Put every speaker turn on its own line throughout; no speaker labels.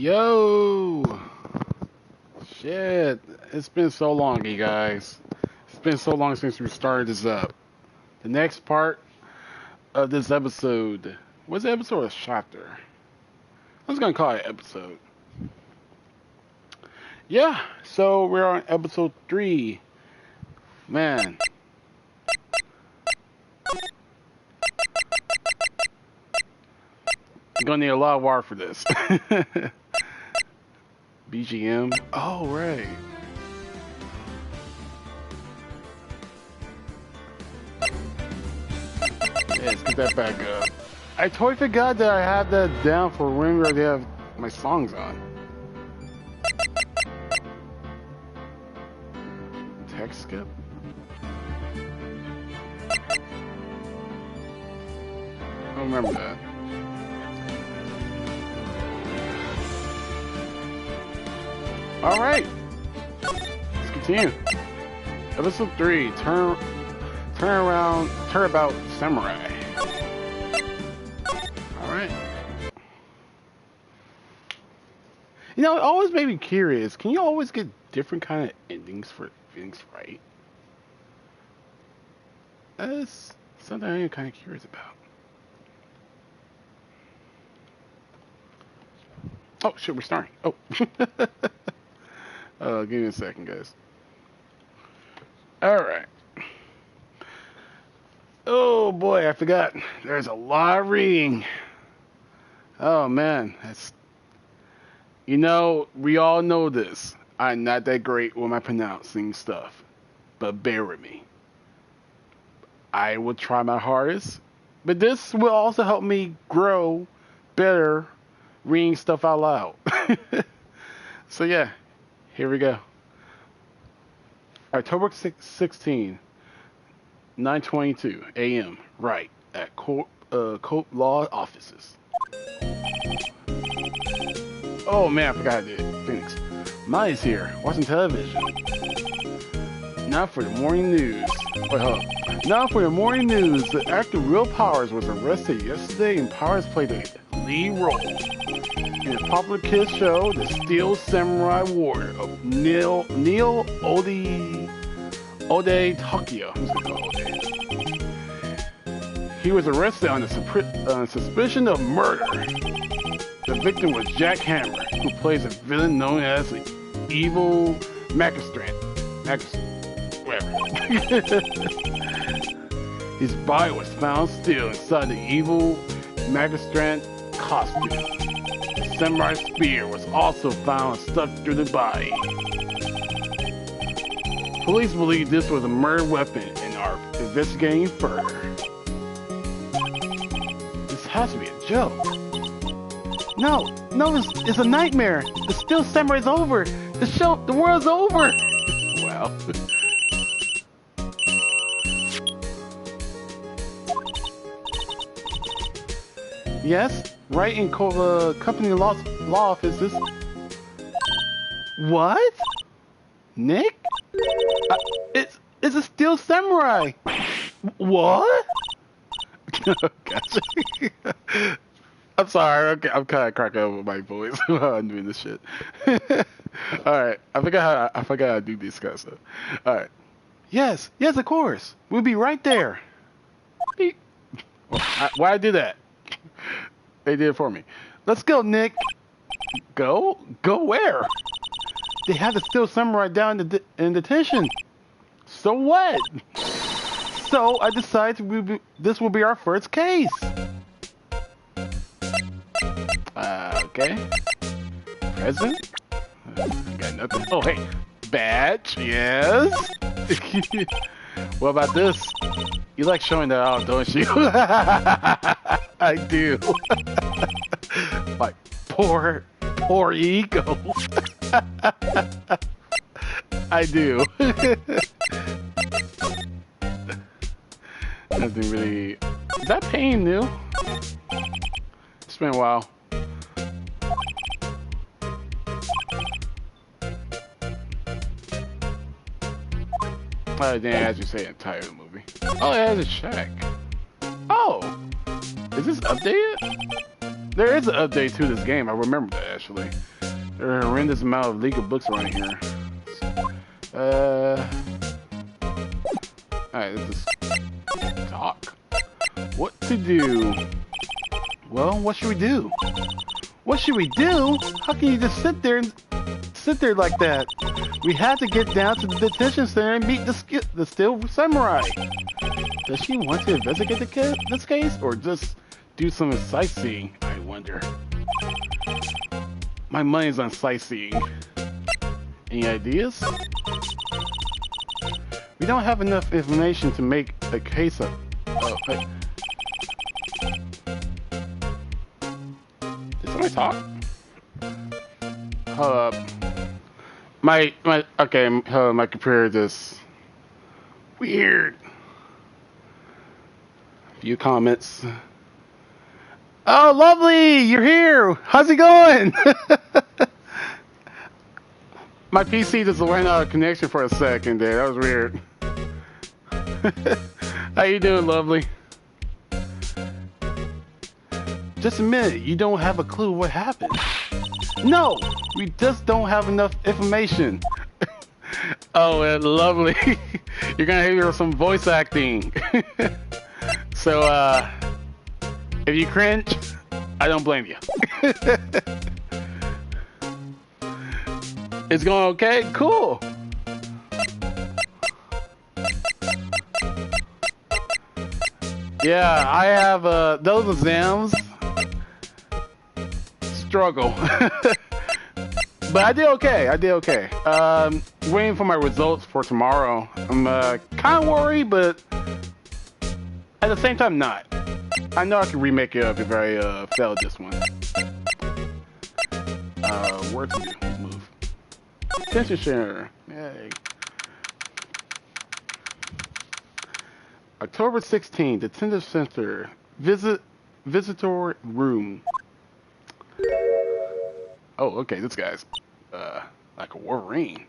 Yo! Shit, it's been so long, you guys. It's been so long since we started this up. The next part of this episode, what's the episode or chapter? I was gonna call it episode. Yeah, so we're on episode 3. Man. You're gonna need a lot of water for this. BGM. Oh, right. Yeah, let's get that back up. I totally forgot that I had that down for when we already have my songs on. Text skip? I don't remember that. Alright. Let's continue. Episode 3, Turnabout Samurai. Alright. You know, it always made me curious. Can you always get different kind of endings for things, right? That's something I'm kind of curious about. Oh, shit, we're starting. Oh. Give me a second, guys. Alright. Oh, boy, I forgot. There's a lot of reading. Oh, man. That's... You know, we all know this. I'm not that great with my pronouncing stuff. But bear with me. I will try my hardest. But this will also help me grow better reading stuff out loud. So, yeah. Here we go. October 16, 9:22 a.m. Wright at court law offices. Oh man, I forgot I did. Phoenix. Molly's here, watching television. Now for the morning news. Wait, hold up. Now for the morning news. The actor Will Powers was arrested yesterday, and Powers played a lead role in a popular kids show, The Steel Samurai Warrior of Neil Ode Tokyo. I'm just gonna call it Ode. He was arrested on suspicion of murder. The victim was Jack Hammer, who plays a villain known as the Evil Magistrate. Whatever. His body was found still inside the Evil Magistrate costume. The samurai spear was also found stuck through the body. Police believe this was a murder weapon and are investigating further. This has to be a joke. No, it's a nightmare. The Steel Samurai's over. The world's over. Wow. Yes, Wright and company law offices. What? Nick? It's a Steel Samurai. What? Gotcha. I'm sorry. Okay, I'm kind of cracking up with my voice while I'm doing this shit. All right, I forgot how to do this kind of stuff. All right. Yes, of course. We'll be right there. Why I do that? They did it for me. Let's go, Nick. Go where? They have the Steel Samurai down in detention. So what? So I decided this will be our first case. Okay. Present? Got nothing. Oh, hey. Badge? Yes. What about this? You like showing that out, don't you? I do. Like, poor ego. I do. Nothing really... Is that pain new? It's been a while. I didn't actually say the entire movie. Oh, it has a check. Oh! Is this updated? There is an update to this game. I remember that actually. There are a horrendous amount of legal books around here. Alright, let's just talk. What to do? Well, what should we do? What should we do? How can you just sit there like that? We have to get down to the detention center and meet the Steel Samurai. Does she want to investigate this case or just do some sightseeing? I wonder. My money's on sightseeing. Any ideas? We don't have enough information to make a case of. Did somebody talk? Hold up. My computer just weird. Few comments. Oh, lovely! You're here! How's it going? My PC just went out of connection for a second there. That was weird. How you doing, lovely? Just a minute. You don't have a clue what happened. No! We just don't have enough information. Oh, lovely. You're gonna hear some voice acting. So, if you cringe, I don't blame you. It's going okay? Cool. Yeah, I have those exams. Struggle. But I did okay. Waiting for my results for tomorrow. I'm kind of worried, but at the same time, not. I know I can remake it up if I fail this one. Where to move? Attention share. Yay. October 16th, Detention Center. Visitor room. Oh, okay, this guy's like a Wolverine.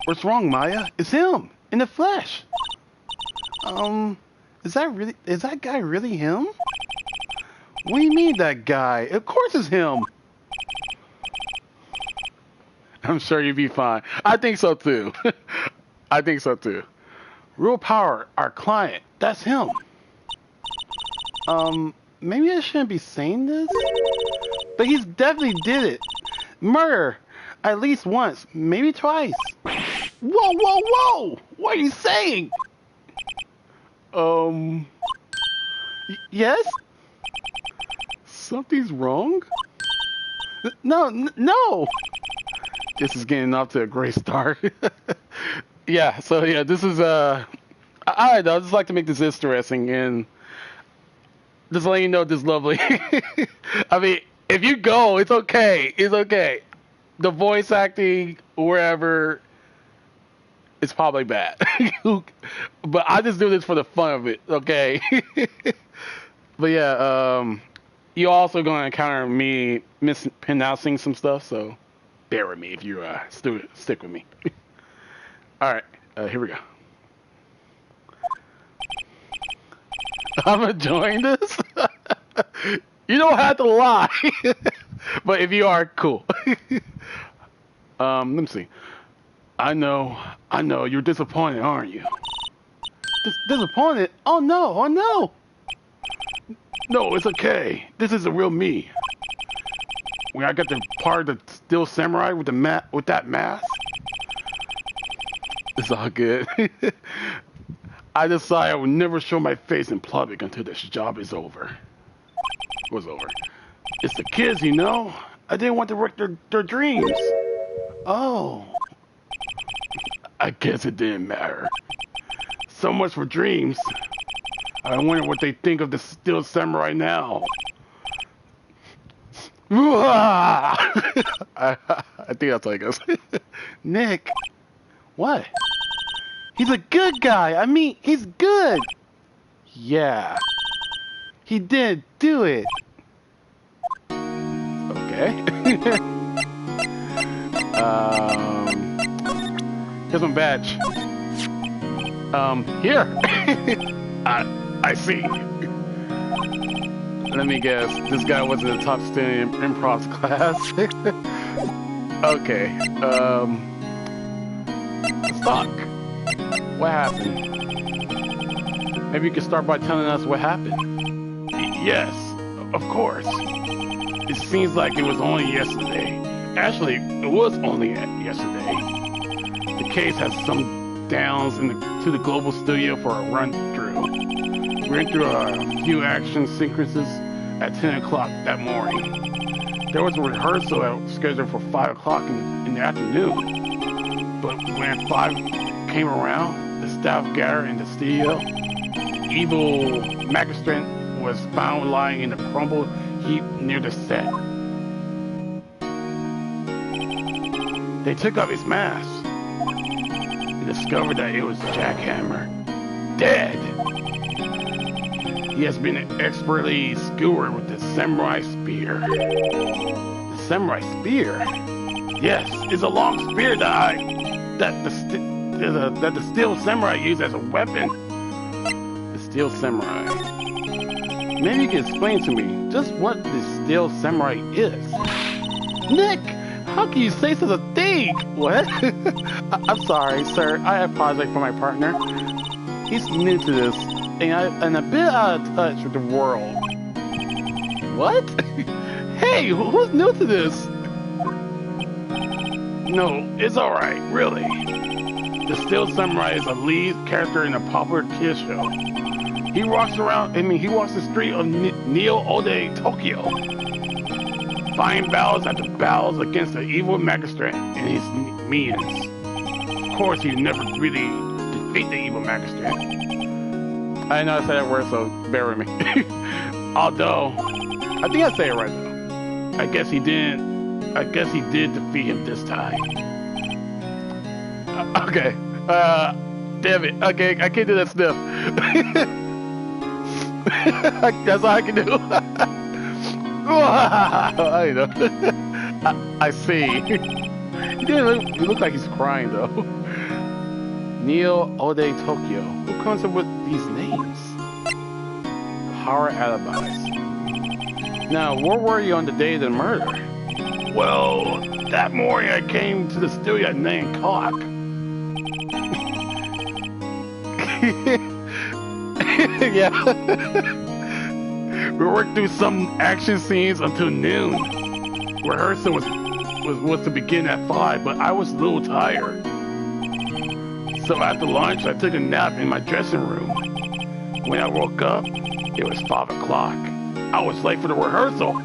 What's wrong, Maya? It's him in the flesh. Is that guy really him? What do you mean that guy? Of course it's him. I'm sure you'll be fine. I think so too. I think so too. Real Power, our client, that's him. Maybe I shouldn't be saying this, but he's definitely did it. Murder, at least once, maybe twice. Whoa, whoa, whoa! What are you saying? Yes? Something's wrong? No! This is getting off to a great start. Yeah, so yeah, this is, I don't know, I just like to make this interesting and just letting you know this lovely. I mean, if you go, it's okay. It's okay. The voice acting, wherever, it's probably bad. But I just do this for the fun of it, okay? But yeah, you're also going to encounter me mispronouncing some stuff, so bear with me if you stick with me. All right, here we go. I'm enjoying this. You don't have to lie. But if you are, cool. Let me see. I know, you're disappointed, aren't you? Disappointed? Oh no. No, it's okay. This is the real me. When I got the part of the Steel Samurai with that mask. It's all good. I decided I would never show my face in public until this job is over. Was over. It's the kids, you know. I didn't want to wreck their dreams. Oh. I guess it didn't matter. So much for dreams. I wonder what they think of the Steel Samurai now. I think that's how it goes. Nick. What? He's a good guy. I mean, he's good. Yeah. He did do it. Okay. Here's my badge. Here. I see. Let me guess. This guy was in the top student in improv class. Okay. Let's talk. What happened? Maybe you could start by telling us what happened. Yes, of course. It seems like it was only yesterday. Actually, it was only yesterday. The case has some downs to the global studio for a run-through. We went through a few action sequences at 10 o'clock that morning. There was a rehearsal scheduled for 5 o'clock in the afternoon. But when 5 came around, the staff gathered in the studio. Evil magistrate was found lying in a crumbled heap near the set. They took off his mask and discovered that it was Jackhammer, dead. He has been expertly skewered with the samurai spear. The samurai spear? Yes, it's a long spear that the steel samurai used as a weapon. The steel samurai. Maybe you can explain to me just what the steel samurai is. Nick, how can you say such a thing? What? I'm sorry, sir. I apologize for my partner. He's new to this, and a bit out of touch with the world. What? Hey, who's new to this? No, it's alright, really. The Steel Samurai is a lead character in a popular kids show. He walks the street of Neo Ode, Tokyo, fighting battles after battles against the evil magistrate and his minions. Of course, he never really defeat the evil magistrate. I know I said that word, so bear with me. Although, I think I say it right though. I guess he did defeat him this time. Okay. Damn it. Okay, I can't do that sniff. That's all I can do. I know. I see. He looks like he's crying though. Neo Ode Tokyo. Who comes up with these names? Horror alibis. Now, where were you on the day of the murder? Well, that morning I came to the studio at 9 o'clock. Yeah. We worked through some action scenes until noon. Rehearsal was to begin at 5, but I was a little tired. So after lunch, I took a nap in my dressing room. When I woke up, it was 5 o'clock. I was late for the rehearsal.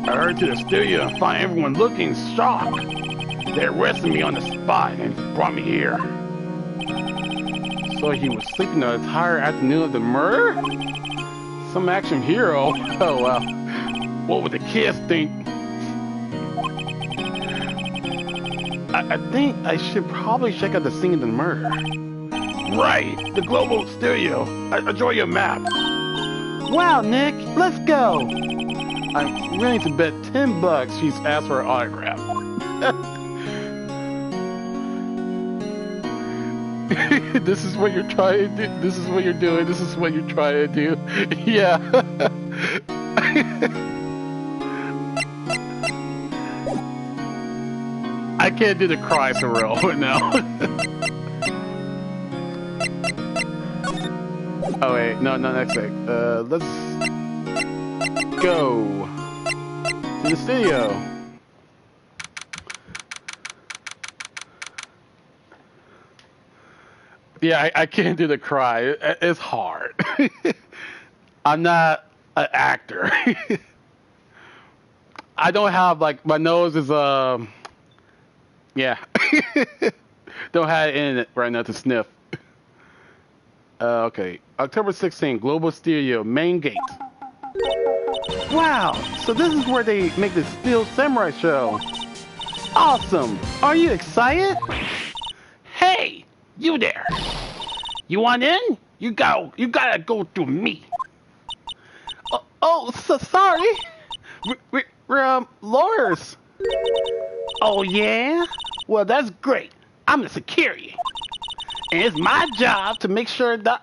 I hurried to the studio and found everyone looking shocked. They arrested me on the spot and brought me here. So he was sleeping the entire afternoon of the murder? Some action hero? Oh wow. What would the kids think? I think I should probably check out the scene of the murder. Right, the global studio. I draw you a map. Wow, Nick, let's go. I'm willing to bet $10 she's asked for an autograph. This is what you're trying to do. This is what you're doing. This is what you're trying to do. Yeah. I can't do the cry for real now. Oh wait, no, next sec. Let's go to the studio. Yeah, I can't do the cry. It's hard. I'm not an actor. I don't have like my nose is yeah. Don't have it in it right now to sniff. Okay, October 16th, Global Studio, main gate. Wow, so this is where they make the Steel Samurai show. Awesome. Are you excited? Hey, you there. You want in? You gotta go through me. So sorry. We're lawyers. Oh yeah? Well, that's great. I'm the security. And it's my job to make sure that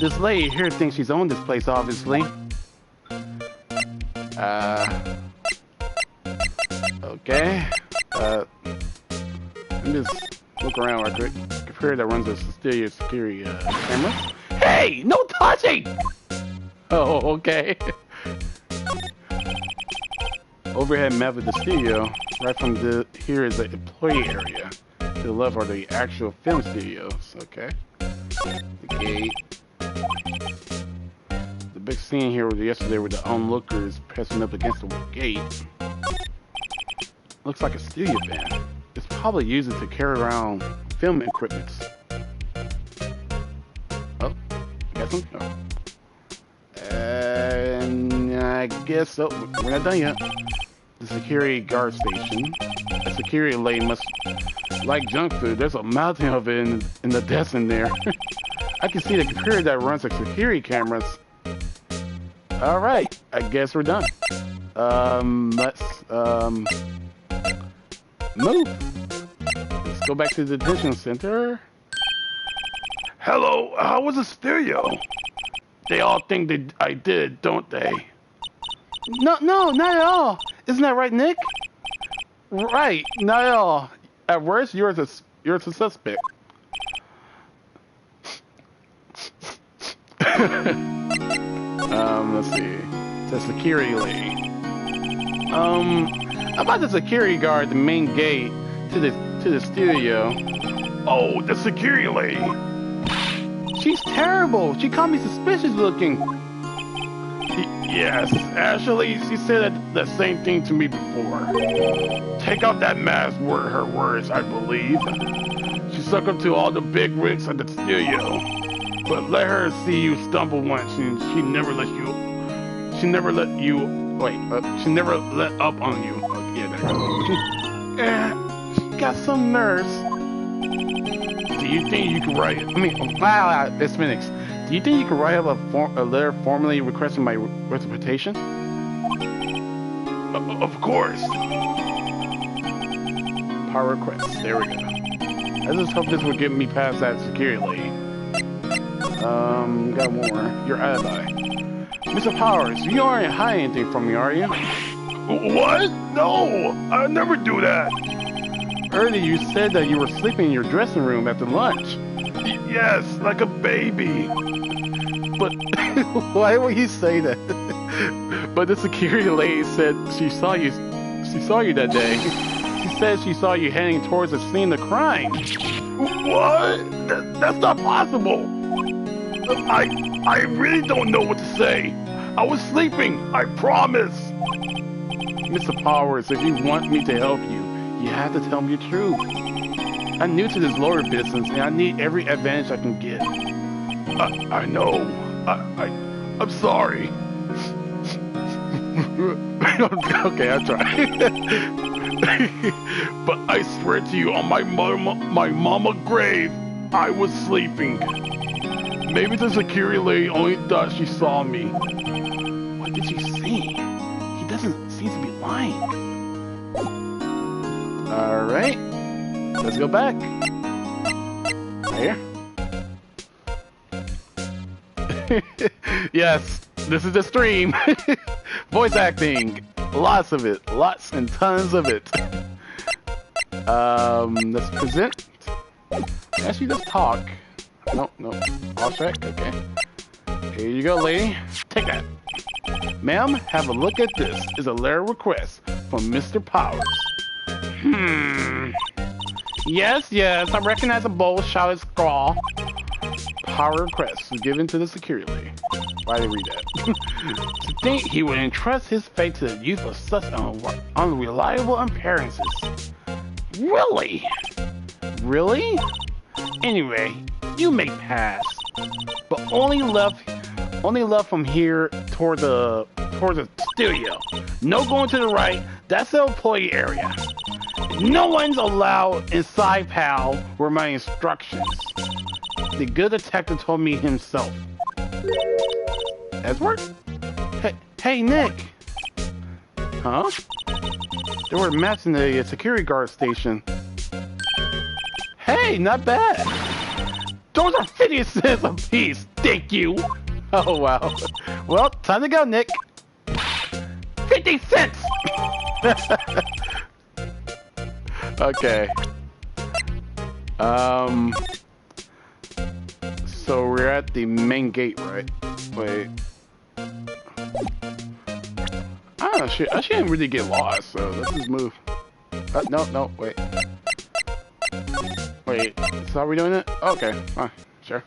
This lady here thinks she's owned this place, obviously. Okay. Let me just look around real quick. Computer that runs the studio security camera. Hey! No touching! Oh, okay. Overhead map of the studio. Right from here is the employee area. To the left are the actual film studios. Okay. The gate. The big scene here was yesterday with the onlookers pressing up against the gate. Looks like a studio van. It's probably used to carry around film equipment. Oh, got some? Oh. And I guess so. We're not done yet. The security guard station. A security lane must like junk food. There's a mountain of it in the desk in there. I can see the computer that runs the security cameras. All right, I guess we're done. Let's move. Let's go back to the detention center. Hello, how was the stereo? They all think that I did, don't they? No, not at all. Isn't that right, Nick? Right, not at all. At worst, you're the suspect. Let's see. The security lady. About the security guard, the main gate to the studio. Oh, the security lady. She's terrible. She called me suspicious looking. Yes, actually, she said the same thing to me before. Take out that mask, were her words, I believe. She stuck up to all the big rigs at the studio. But let her see you stumble once, and she never let up on you. Oh, yeah, there goes. She got some nerves. Do you think you could write? Wow, it's Phoenix. Do you think you could write up a letter formally requesting my reciprocation? Of course. Power request. There we go. I just hope this will get me past that security lady. Got one more. Your alibi. Mr. Powers, you aren't hiding anything from me, are you? What? No, I never do that. Earlier you said that you were sleeping in your dressing room after lunch. Yes, like a baby. But why would you say that? But the security lady said she saw you that day. She said she saw you heading towards the scene of the crime. What? That's not possible. I really don't know what to say. I was sleeping, I promise. Mr. Powers, if you want me to help you, you have to tell me the truth. I'm new to this lawyer business, and I need every advantage I can get. I know. I'm sorry. Okay, I'll try. But I swear to you, on my mama grave, I was sleeping. Maybe the security lady only thought she saw me. What did she see? He doesn't seem to be lying. Alright. Let's go back. Right here. Yes, this is the stream. Voice acting. Lots of it. Lots and tons of it. Let's present. Actually, let's talk. Nope. All track. Okay. Here you go, lady. Take that. Ma'am, have a look at this. It's a letter request from Mr. Powers. Yes, I recognize a bold shouted scrawl. Power request was given to the security lady. Why did I read that? To think he would entrust his fate to the youth of such unreliable appearances. Really? Really? Anyway, you may pass, but only left from here toward the studio. No going to the right. That's the employee area. No one's allowed inside, pal, were my instructions. The good detective told me himself. Edward? Hey, Nick. Huh? There were maps in the security guard station. Hey, not bad. Those are 50 cents a piece. Thank you. Oh, wow. Well, time to go, Nick. 50 cents! Okay. So we're at the main gate, right? Wait. I shouldn't really get lost, so let's just move. No, wait. Wait, so are we doing it? Okay, fine, sure.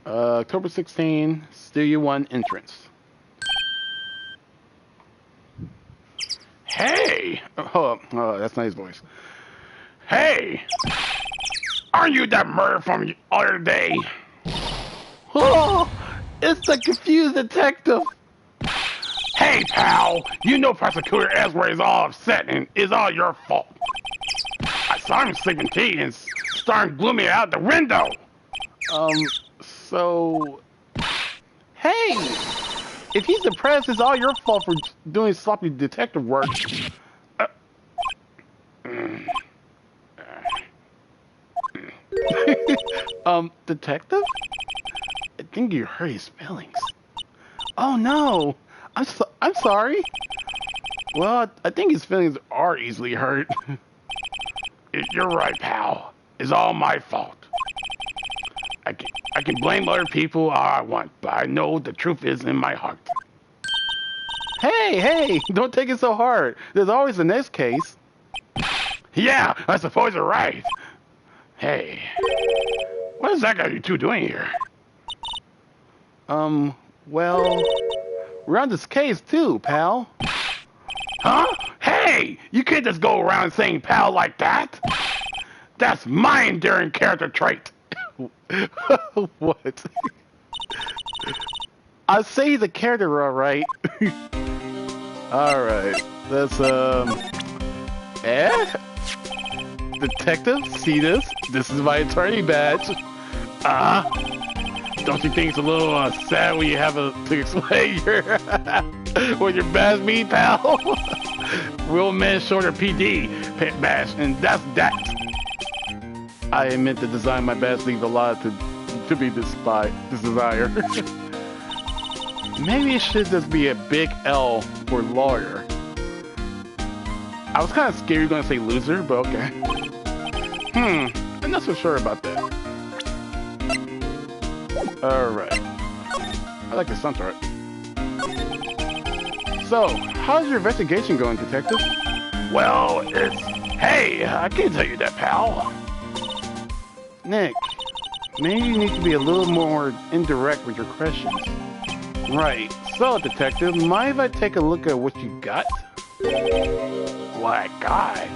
October 16, Studio 1 entrance. Hey! Oh, that's not his voice. Hey! Aren't you that murder from the other day? Oh, it's the confused detective. Hey, pal! You know Prosecutor Ezra is all upset and it's all your fault. I saw him sleeping tea and starting glooming out the window. So... Hey! If he's depressed, it's all your fault for doing sloppy detective work. Detective? I think you hurt his feelings. Oh no! I'm sorry. Well, I think his feelings are easily hurt. You're right, pal. It's all my fault. I can blame other people all I want, but I know the truth is in my heart. Hey, don't take it so hard. There's always the next case. Yeah, I suppose you're right. Hey, what is that guy you two doing here? Well, we're on this case too, pal. Huh? Hey, you can't just go around saying pal like that. That's my endearing character trait. What? I say he's a character, all right. All right, let's Detective, see this? This is my attorney badge. Don't you think it's a little sad when you have to explain your what your badge mean, pal? Real men shorter PD badge, and that's that. I admit to design my badge leave a lot to be desired. Maybe it should just be a big L for lawyer. I was kind of scared you were going to say loser, but okay. I'm not so sure about that. Alright. I like the sound art. So, how's your investigation going, detective? Well, Hey, I can't tell you that, pal. Nick, maybe you need to be a little more indirect with your questions. Right. So, detective, mind if I take a look at what you got? What I got?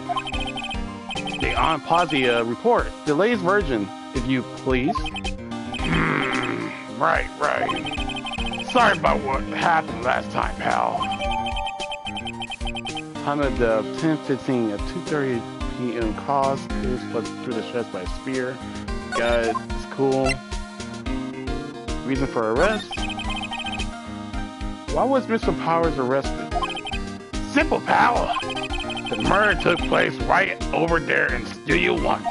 The Posi report. The latest version, if you please. Right. Sorry about what happened last time, pal. Time of the 10:15 at 2:30 p.m. cause is put through the chest by a spear. Got it. It's cool. Reason for arrest? Why was Mr. Powers arrested? Simple, pal. The murder took place right over there in Studio 1.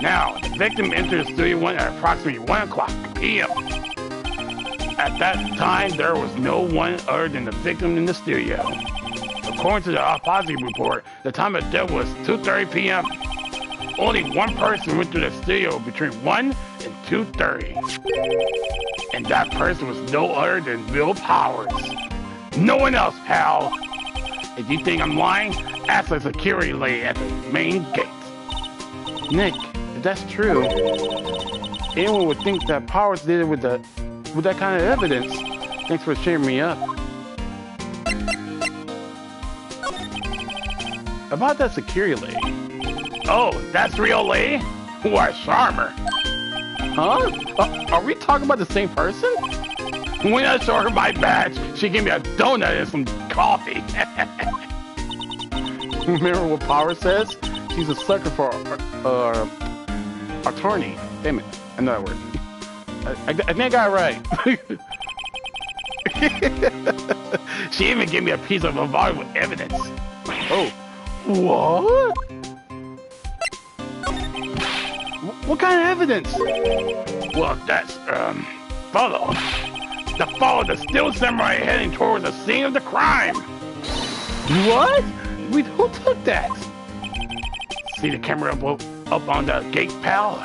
Now, the victim entered Studio 1 at approximately 1 o'clock p.m. At that time, there was no one other than the victim in the studio. According to the Posi report, the time of death was 2:30 p.m. Only one person went through the studio between 1 and 2:30. And that person was no other than Bill Powers. No one else, pal. If you think I'm lying, ask the security lady at the main gate. Nick, if that's true, anyone would think that Powers did it with that kind of evidence. Thanks for cheering me up. About that security lady. Oh, that's the real lady? What a charmer. Huh? Are we talking about the same person? When I saw her my badge, she gave me a donut and some coffee. Remember what Power says? She's a sucker for attorney. Damn it, another word. I think I got it right. She even gave me a piece of valuable evidence. Oh, what? What kind of evidence?
Well, that's, follow. Follow the still samurai heading towards the scene of the crime.
What? Who took that?
See the camera up on the gate, pal?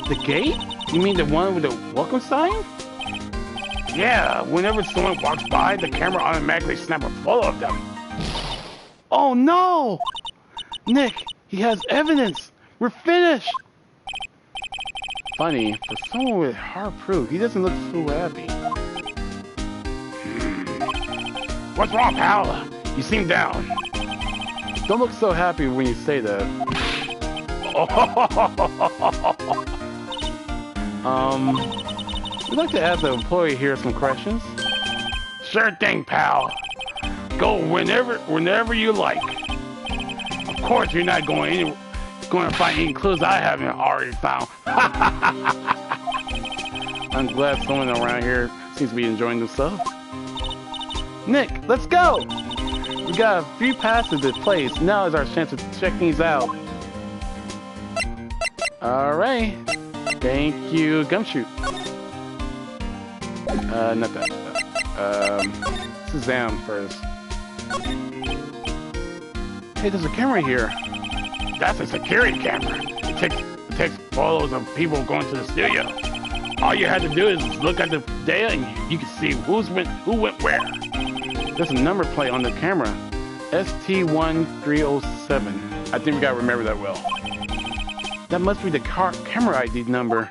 The gate? You mean the one with the welcome sign?
Yeah, whenever someone walks by, the camera automatically snaps a photo of them.
Oh no! Nick, he has evidence! We're finished! Funny, for someone with hard proof, he doesn't look so happy.
What's wrong, pal? You seem down.
Don't look so happy when you say that. We'd like to ask the employee here some questions.
Sure thing, pal. Go whenever you like. Of course, you're not going to find any clues I haven't already found.
I'm glad someone around here seems to be enjoying themselves. Nick, let's go! We got a few passes to place. Now is our chance to check these out. Alright. Thank you, Gumshoe. Not that. Suzanne first. Hey, there's a camera here.
That's a security camera. It takes photos of people going to the studio. All you have to do is look at the data and you can see who went where.
There's a number plate on the camera. ST1307. I think we gotta remember that well. That must be the camera ID number.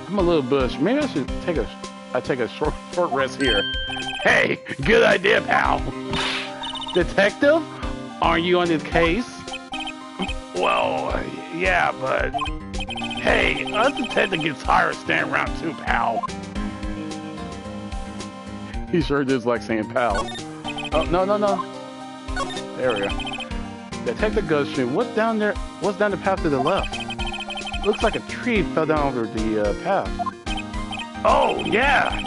I'm a little bush. Maybe I should take a short rest here.
Hey, good idea, pal.
Detective? Are you on this case?
Well, yeah, but hey, us detective gets tired of standing around too, pal.
He sure does like saying pal. Oh, no. There we go. Detective Gushin, what's down there? What's down the path to the left? Looks like a tree fell down over the path.
Oh, yeah.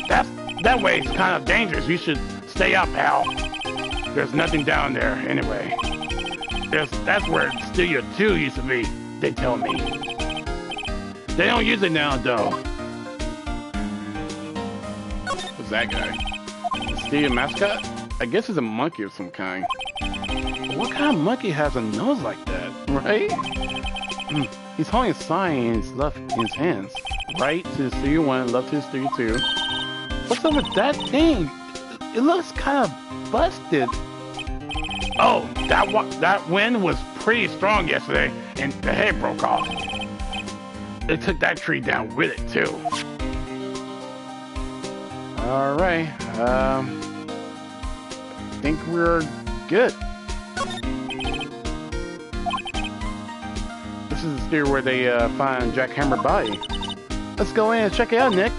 That way it's kind of dangerous. You should stay up, pal. There's nothing down there anyway. That's where Studio 2 used to be, they tell me. They don't use it now, though.
Who's that guy? The studio mascot? I guess it's a monkey of some kind. What kind of monkey has a nose like that, right? He's holding a sign in his hands. Right to Studio 1, left to Studio 2. What's up with that thing? It looks kind of busted.
Oh, that wind was pretty strong yesterday, and the head broke off. They took that tree down with it, too.
Alright, I think we're good. This is the studio where they find Jack Hammer's body. Let's go in and check it out, Nick.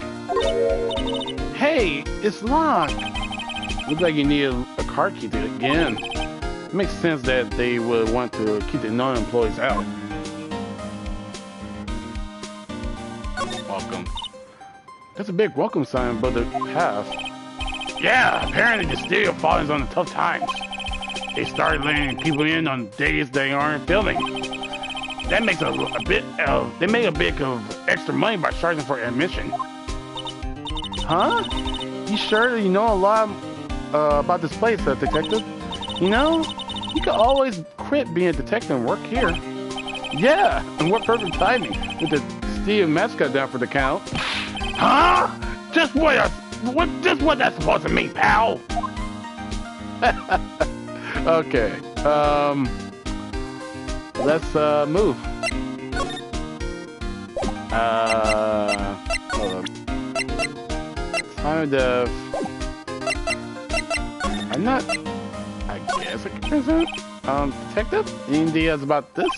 Hey, it's locked. Looks like you need a car key to get in. It makes sense that they would want to keep the non-employees out. Welcome. There's a big welcome sign above the path.
Yeah, apparently the studio falls on the tough times. They started letting people in on days they aren't filming. That makes they make a bit of extra money by charging for admission.
Huh? You sure you know a lot about this place, detective? You know, you could always quit being a detective and work here. Yeah, and what perfect timing with the studio mascot down for the count.
Huh? Just what that's supposed to mean, pal?
Okay. Let's move. Hold on. Time to. I'm not. I guess I can present. Detective? Any ideas about this?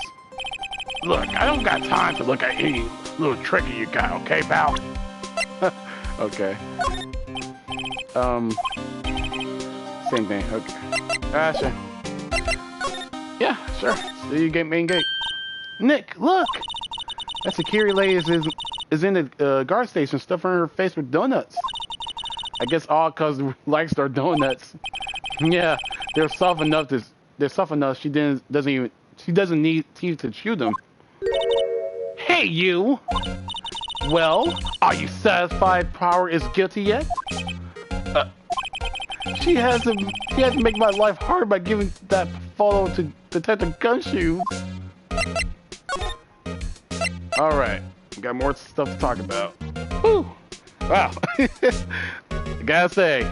Look, I don't got time to look at any little trick you got, okay, pal?
Okay. Same thing. Okay. Sure. Yeah, sure. See you main gate. Nick, look! That security lady is in the guard station stuffing her face with donuts. I guess all cause likes our donuts. Yeah, they're soft enough she doesn't even She doesn't need teeth to chew them. Hey, you! Well, are you satisfied Power is guilty yet? Uh, she has to make my life hard by giving that follow to Detective Gumshoe. Alright, got more stuff to talk about. Whew! Wow. I gotta say,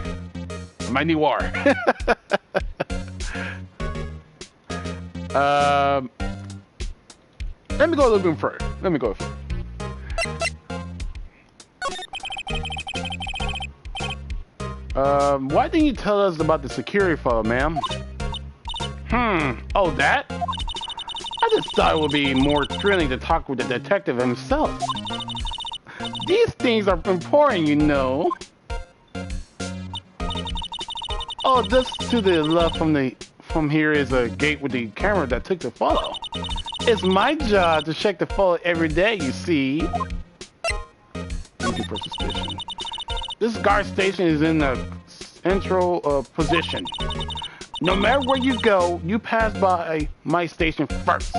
I might need water. Let me go a little bit further. Let me go. Why didn't you tell us about the security fellow, ma'am? Oh, that? I just thought it would be more thrilling to talk with the detective himself. These things are important, you know. Oh, just to the left from here is a gate with the camera that took the photo. It's my job to check the photo every day, you see. Thank you for suspicion. This guard station is in the central position. No matter where you go, you pass by my station first.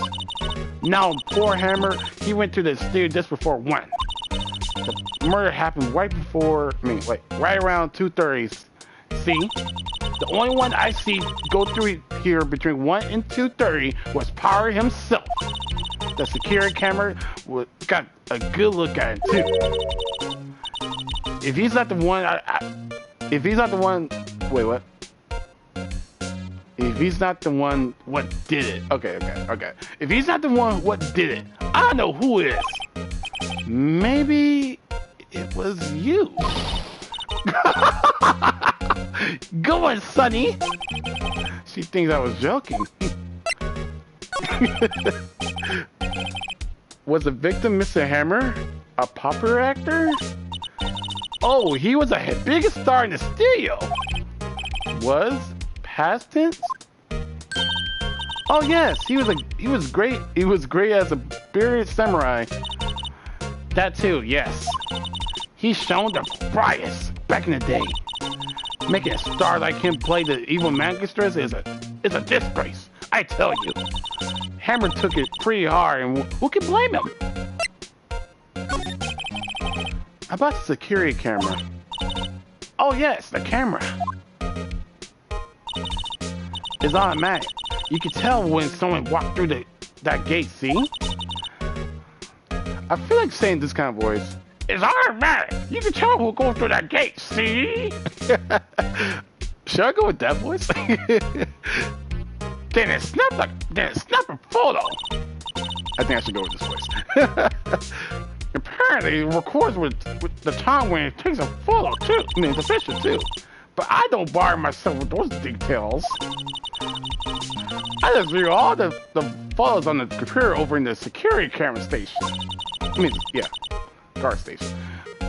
Now, poor Hammer, he went to the studio just before 1. The murder happened right around 2:30. See? The only one I see go through here between 1 and 2:30 was Power himself. The security camera got a good look at it too. If he's not the one, if he's not the one, wait, what? If he's not the one, what did it? Okay. If he's not the one, what did it? I know who it is. Maybe it was you. Go on, Sonny. She thinks I was joking. Was the victim Mr. Hammer a popular actor? Oh, he was a biggest star in the studio. Was past tense? Oh yes, he was great. He was great as a bearded samurai. That too, yes. He shone the brightest back in the day. Making a star like him play the evil magistrate is a disgrace. I tell you. Hammer took it pretty hard, and who can blame him? How about the security camera? Oh yes, the camera. It's automatic. You can tell when someone walked through that gate, see? I feel like saying this kind of voice. It's automatic. You can tell who'll go through that gate, see? Should I go with that voice? Then it snap a photo. I think I should go with this voice. Apparently, it records with the time when it takes a photo too. I mean, the picture too. But I don't bother myself with those details. I just view all the photos on the computer over in the security camera station. I mean, yeah, guard station.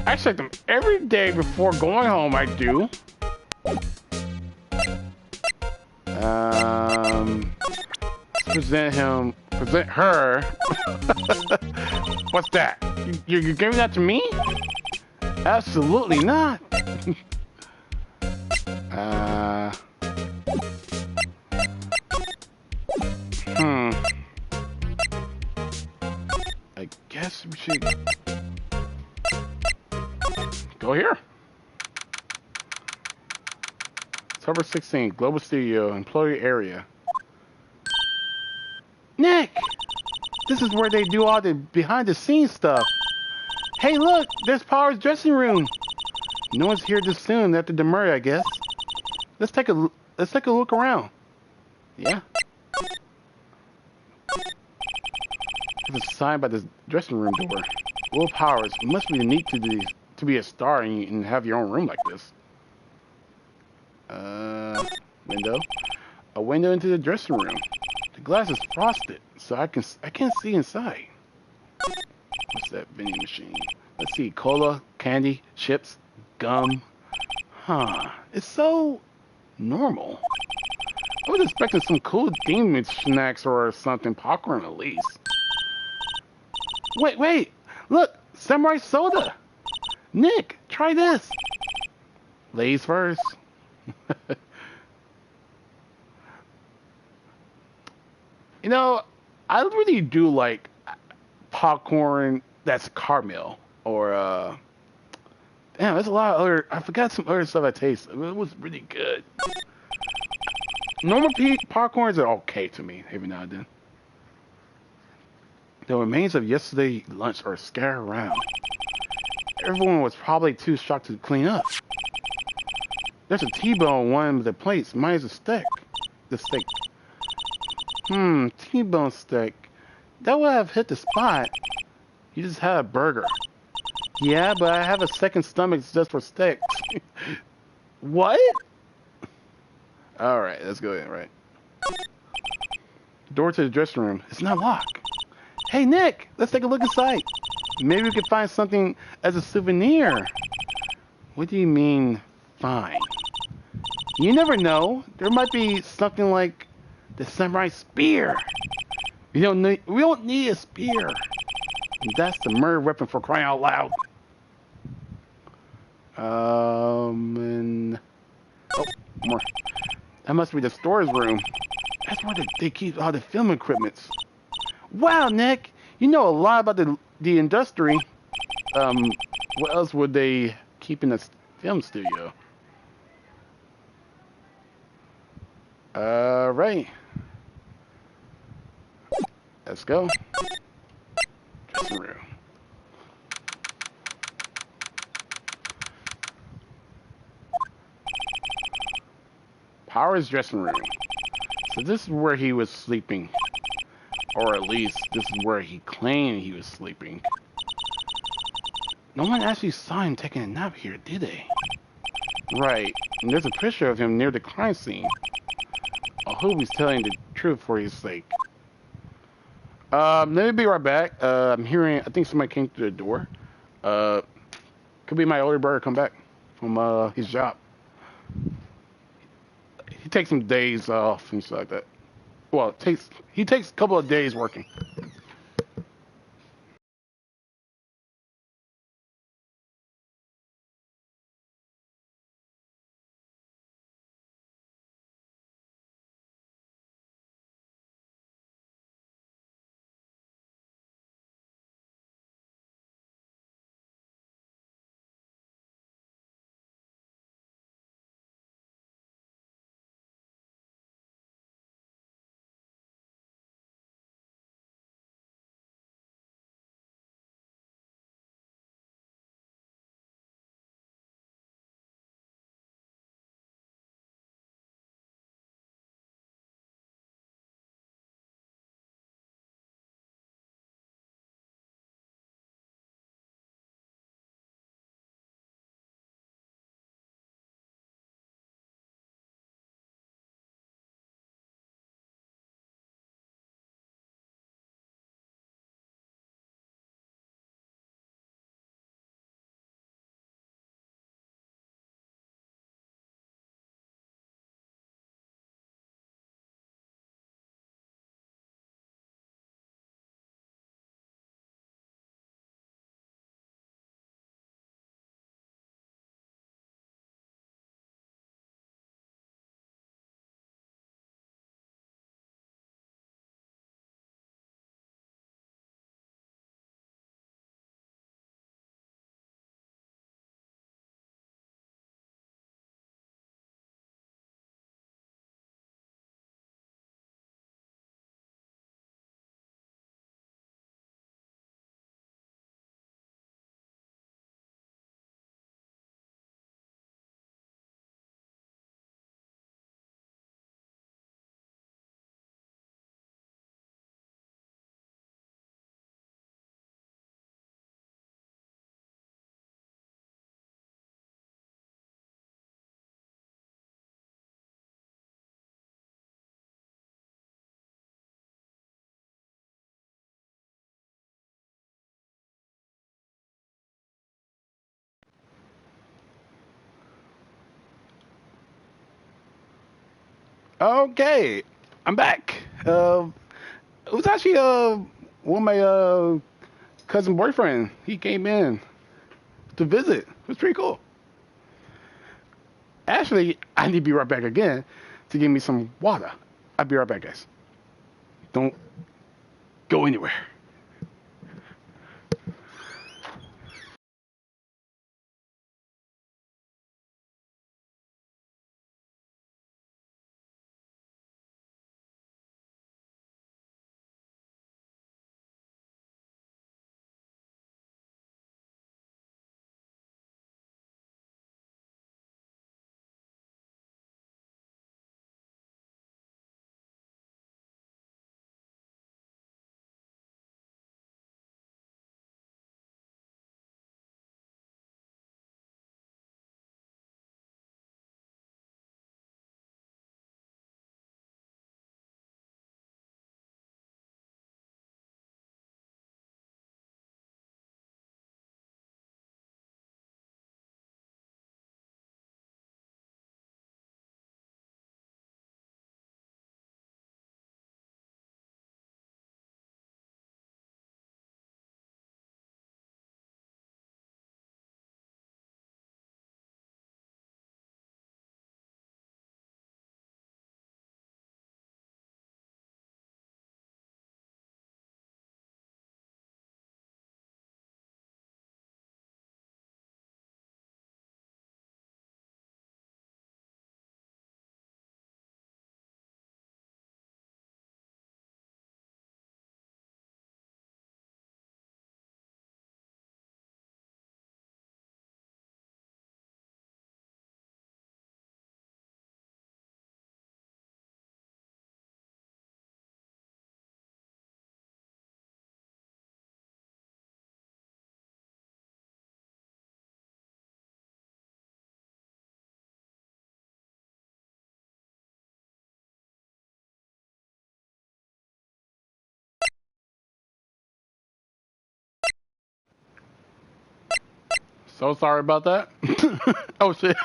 I check them every day before going home. I do. Present her. What's that? You're giving that to me? Absolutely not. I guess we should go here. October 16th, Global Studio, Employee Area. Nick! This is where they do all the behind-the-scenes stuff. Hey, look! There's Power's dressing room. No one's here this soon after the murder, I guess. Let's take a look around. Yeah. There's a sign by the dressing room door. Will Powers, it must be neat to be a star and have your own room like this. Window. A window into the dressing room. The glass is frosted, so I can't see inside. What's that vending machine? Let's see, cola, candy, chips, gum. Huh. It's so normal. I was expecting some cool demon snacks or something, popcorn at least. Wait! Look! Samurai soda! Nick, try this! Ladies first. You know, I really do like popcorn that's caramel or damn, there's a lot of other. I forgot some other stuff I tasted. It was really good. Normal popcorns are okay to me every now and then. The remains of yesterday's lunch are scattered around. Everyone was probably too shocked to clean up. There's a T-bone on one of the plates. Mine's a steak. The steak. T-bone steak. That would have hit the spot. You just had a burger. Yeah, but I have a second stomach just for steaks. What? Alright, let's go in, right? Door to the dressing room. It's not locked. Hey, Nick, let's take a look inside. Maybe we could find something as a souvenir. What do you mean, fine? You never know. There might be something like the samurai spear. We don't need a spear. And that's the murder weapon for crying out loud. And oh, more. That must be the storage room. That's where they keep all the film equipment. Wow, Nick, you know a lot about the industry. What else would they keep in the film studio? Right. Let's go. Dressing room. Power's dressing room. So this is where he was sleeping. Or at least, this is where he claimed he was sleeping. No one actually saw him taking a nap here, did they? Right. And there's a picture of him near the crime scene. I hope he's telling the truth for his sake. Let me be right back. I'm hearing, I think somebody came through the door. Could be my older brother come back from his job. He takes some days off and stuff like that. Well, he takes a couple of days working. Okay, I'm back. It was actually one of my cousin boyfriend. He came in to visit. It was pretty cool. Actually, I need to be right back again to give me some water. I'll be right back, guys. Don't go anywhere. So sorry about that. Oh shit!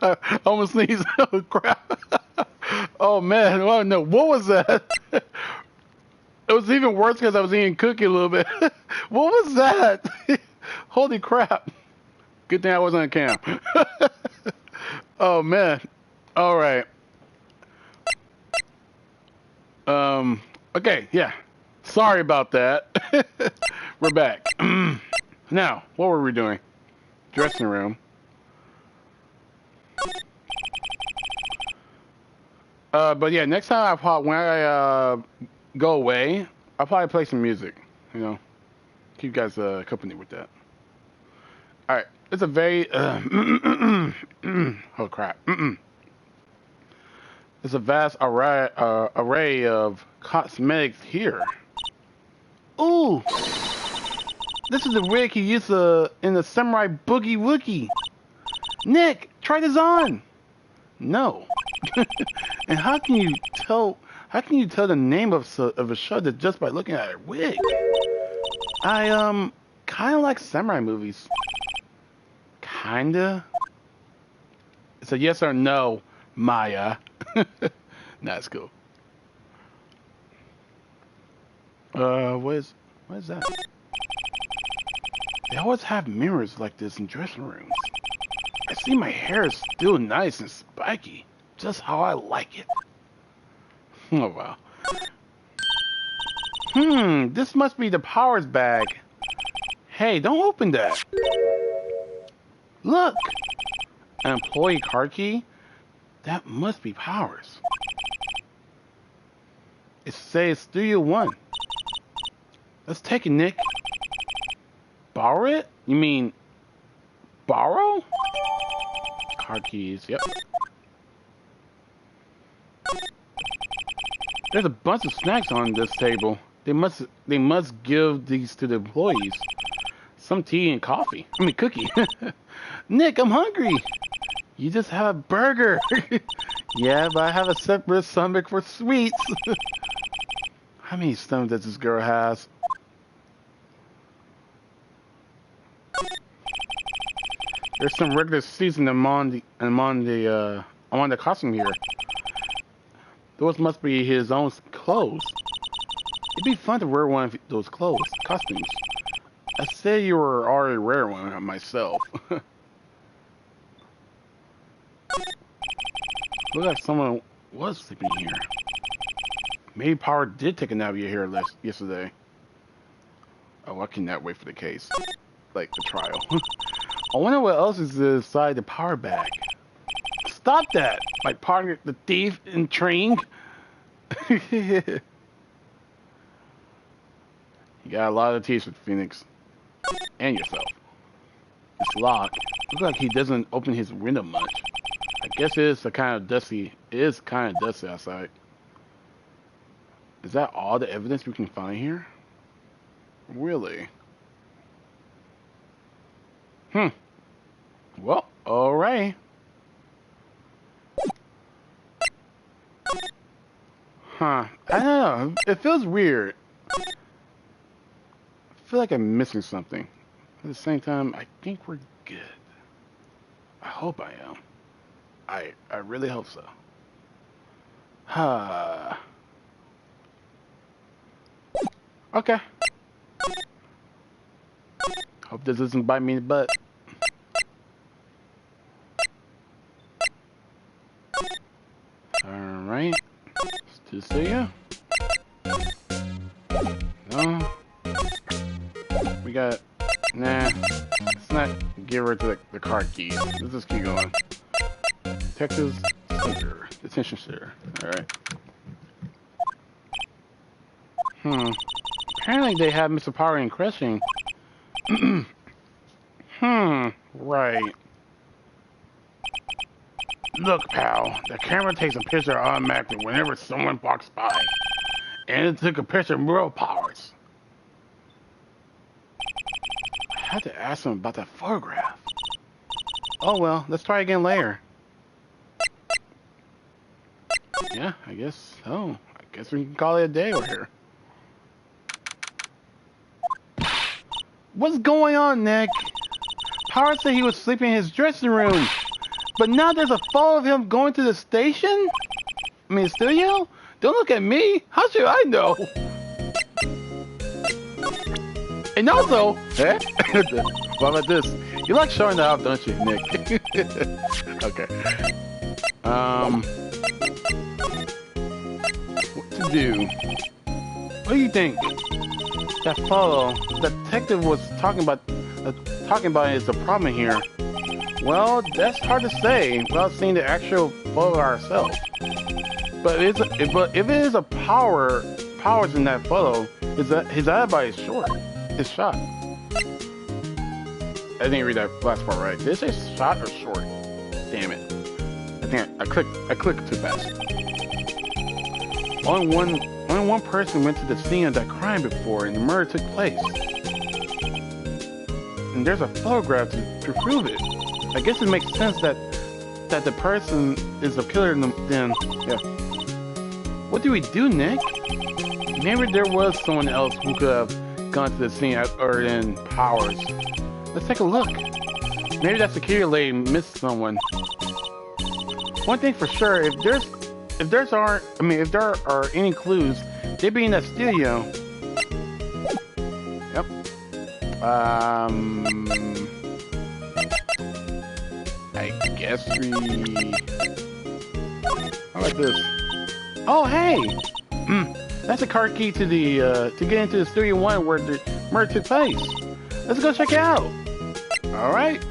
I almost sneezed. Oh crap! Oh man! Oh no! What was that? It was even worse because I was eating cookie a little bit. What was that? Holy crap! Good thing I wasn't on cam. Oh man! All right. Okay. Yeah. Sorry about that. We're back. Now, what were we doing? Dressing room. But yeah, next time when I go away, I'll probably play some music. You know, keep you guys company with that. All right, it's a very oh crap. It's a vast array of cosmetics here. Ooh, this is the wig he used in the Samurai Boogie Woogie. Nick, try this on. No. And how can you tell? How can you tell the name of a show just by looking at her wig? I kind of like samurai movies. Kinda. It's a yes or no, Maya. That's cool. What is that? They always have mirrors like this in dressing rooms. I see my hair is still nice and spiky, just how I like it. Oh wow. This must be the Powers bag. Hey, don't open that. Look! An employee card key? That must be Powers. It says Studio One. Let's take it, Nick. Borrow it? You mean borrow? Card keys, yep. There's a bunch of snacks on this table. They must give these to the employees. Some tea and coffee. I mean cookie. Nick, I'm hungry. You just have a burger. Yeah, but I have a separate stomach for sweets. How many stomachs does this girl has? There's some regular seasoning among the costume here. Those must be his own clothes. It'd be fun to wear one of those costumes. I say you were already wearing one myself. Look like someone was sleeping here. Maybe Power did take a nap here yesterday. Oh, I cannot wait for the case. Like, the trial. I wonder what else is inside the Power bag. Stop that! My partner, the thief in train. You got a lot of teeth with Phoenix. And yourself. It's locked. Looks like he doesn't open his window much. I guess it is kind of dusty. It is kind of dusty outside. Is that all the evidence we can find here? Really? Well, alright. Huh. I don't know. It feels weird. I feel like I'm missing something. At the same time, I think we're good. I hope I am. I really hope so. Okay. Hope this doesn't bite me in the butt. Alright. Still see ya? No. We got... Nah. Let's not give her to the car keys. Let's just keep going. Detectives Center. Detention Center. Alright. Apparently they have Mr. Power in crushing. Right.
Look, pal, the camera takes a picture automatically whenever someone walks by. And it took a picture of real Powers.
I had to ask him about that photograph. Oh well, let's try again later. Yeah, I guess so. I guess we can call it a day over here. What's going on, Nick? Power said he was sleeping in his dressing room. But now there's a photo of him going to the station? I mean, studio? Don't look at me. How should I know? And also, what about this? You like showing that off, don't you, Nick? Okay. What to do? What do you think? That photo, the detective was talking about is the problem here. Well, that's hard to say without seeing the actual photo ourselves. But if it is a powers in that photo, his alibi is short. It's shot. I didn't read that last part right. Did it say shot or short? Damn it. I think I clicked too fast. Only one person went to the scene of that crime before and the murder took place. And there's a photograph to prove it. I guess it makes sense that the person is the killer then, yeah. What do we do, Nick? Maybe there was someone else who could have gone to the scene other than Powers. Let's take a look. Maybe that security lady missed someone. One thing for sure, if there are any clues, they'd be in that studio. Yep. I guess we... How about this? Oh, hey! That's a car key to the, to get into the Studio 1 where the murder took place. Let's go check it out. Alright,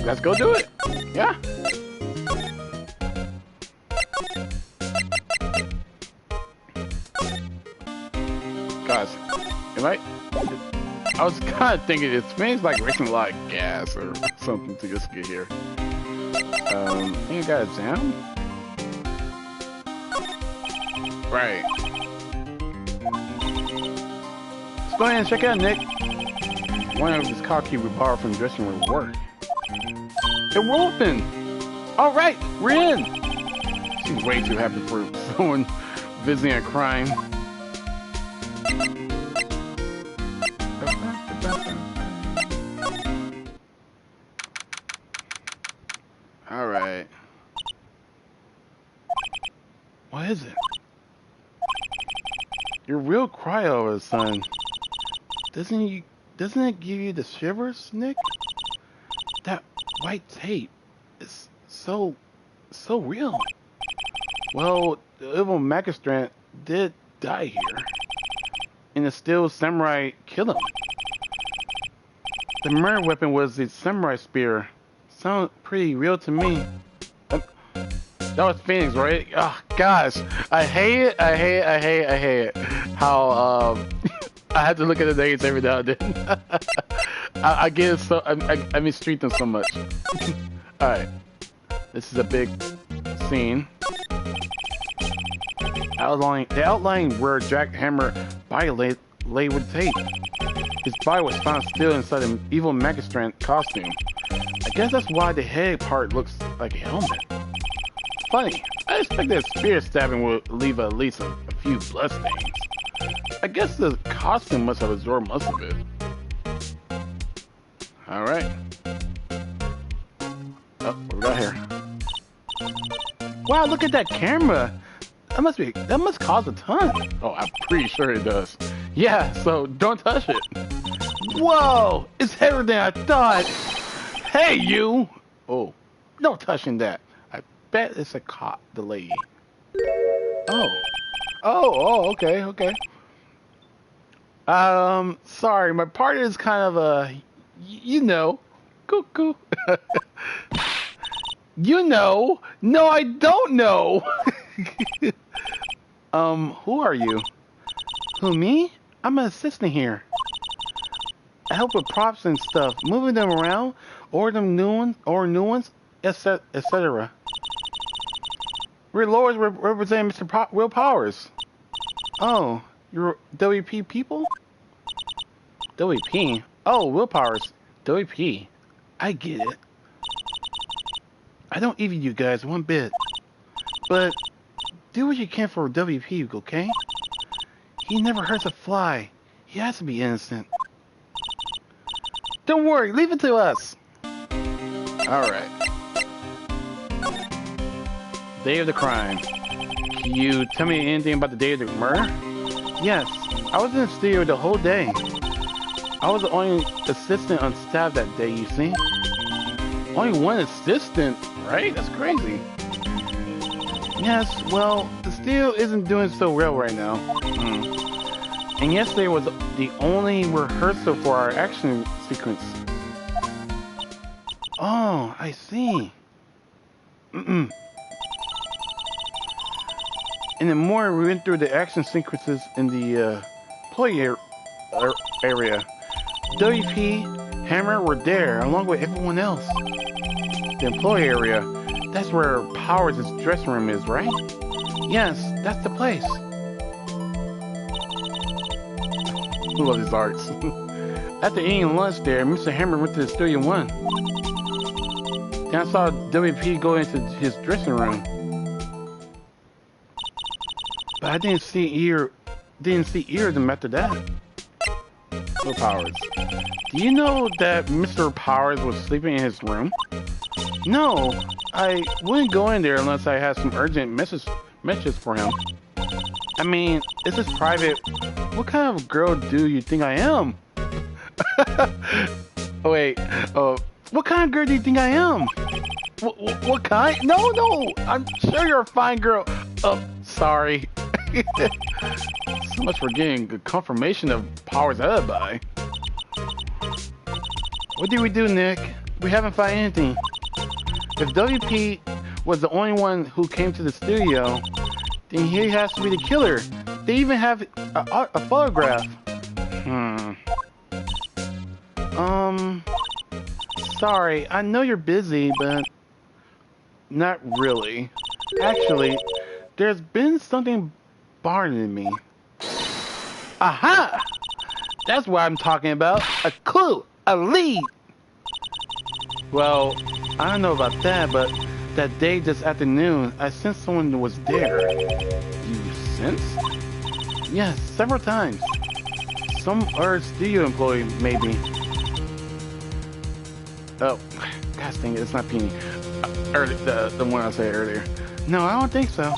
let's go do it. Yeah? Guys, I was kind of thinking it smells like wasting a lot of gas or something to just get here. I think I got it down. Right. Let's go ahead and check it out, Nick. One of his car key we borrowed from the dressing room will work. We're open! Alright, we're in! She's way too happy for someone visiting a crime. Alright. What is it? Your real cry over the sun. Doesn't it give you the shivers, Nick? That white tape is so real. Well, the evil magistrate did die here. And the steel samurai killed him. The murder weapon was the samurai spear. Sounds pretty real to me. That was Phoenix, right? Oh, gosh. I hate it. I hate it. How, I have to look at the names every now and then. I get it so, I mistreat them so much. Alright. This is a big scene. The outline where Jack Hammer body lay with tape. His body was found still inside an evil Magistrat costume. I guess that's why the head part looks like a helmet. Funny, I expected a spear stabbing would leave at least a few bloodstains. I guess the costume must have absorbed most of it. Alright. Oh, what we got here? Wow, look at that camera! That must cost a ton. Oh, I'm pretty sure it does. Yeah, so don't touch it. Whoa! It's heavier than I thought! Hey, you! Oh, no touching that. I bet it's a cop, the lady. Oh, okay. Sorry, my partner is kind of you know, cuckoo. You know? No, I don't know! Who are you? Who, me? I'm an assistant here. I help with props and stuff, moving them around, order new ones, etc. We're lawyers representing Mr. Will Powers. Oh, you're WP people? WP? Oh, Will Powers. WP. I get it. I don't envy you guys one bit. But do what you can for WP, okay? He never hurts a fly. He has to be innocent. Don't worry, leave it to us. Alright. Day of the crime. Can you tell me anything about the day of the murder? Yes, I was in the studio the whole day. I was the only assistant on staff that day, you see. Only one assistant, right? That's crazy. Yes, well, the studio isn't doing so well right now. And yesterday was the only rehearsal for our action sequence. Oh, I see. And the more we went through the action sequences in the employee area, WP, Hammer were there along with everyone else. The employee area, that's where Powers' dressing room is, right? Yes, that's the place. I love his arts. After eating lunch there, Mr. Hammer went to the Studio 1. Then I saw WP go into his dressing room. But I didn't see either of them after that. No Powers. Do you know that Mr. Powers was sleeping in his room? No, I wouldn't go in there unless I had some urgent messages for him. I mean, this is private. What kind of girl do you think I am? Oh, wait. What kind of girl do you think I am? What kind? No. I'm sure you're a fine girl. Sorry. So much for getting good confirmation of Powers' alibi. What did we do, Nick? We haven't found anything. If WP was the only one who came to the studio, then he has to be the killer. They even have a photograph. Sorry, I know you're busy, but not really. Actually, there's been something bothering me. Aha! That's what I'm talking about. A clue, a lead. Well, I don't know about that, but that day this afternoon, I sensed someone was there. You sensed? Yes, several times. Some other studio employee, maybe. Oh, gosh dang it, it's not Peony. The one I said earlier. No, I don't think so.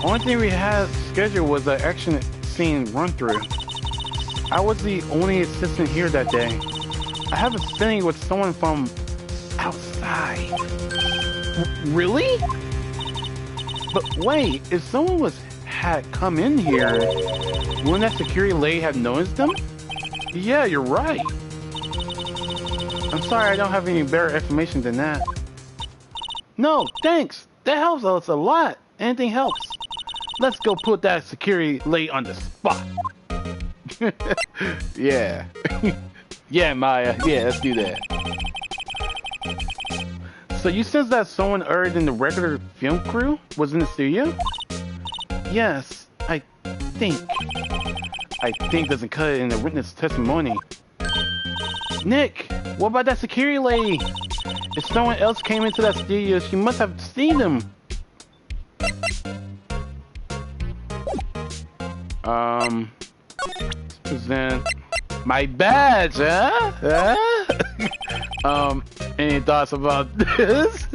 Only thing we had scheduled was an action scene run-through. I was the only assistant here that day. I have a feeling it was someone from outside. Really? But wait, if someone was had come in here, wouldn't that security lady have noticed them? Yeah, you're right. I'm sorry, I don't have any better information than that. No, thanks. That helps us a lot. Anything helps. Let's go put that security lady on the spot. Yeah. Yeah, Maya. Yeah, let's do that. So you sense that someone other than the regular film crew was in the studio? Yes, I think. I think doesn't cut it in the witness testimony. Nick, what about that security lady? If someone else came into that studio, she must have seen them. Present my badge, huh? Any thoughts about this?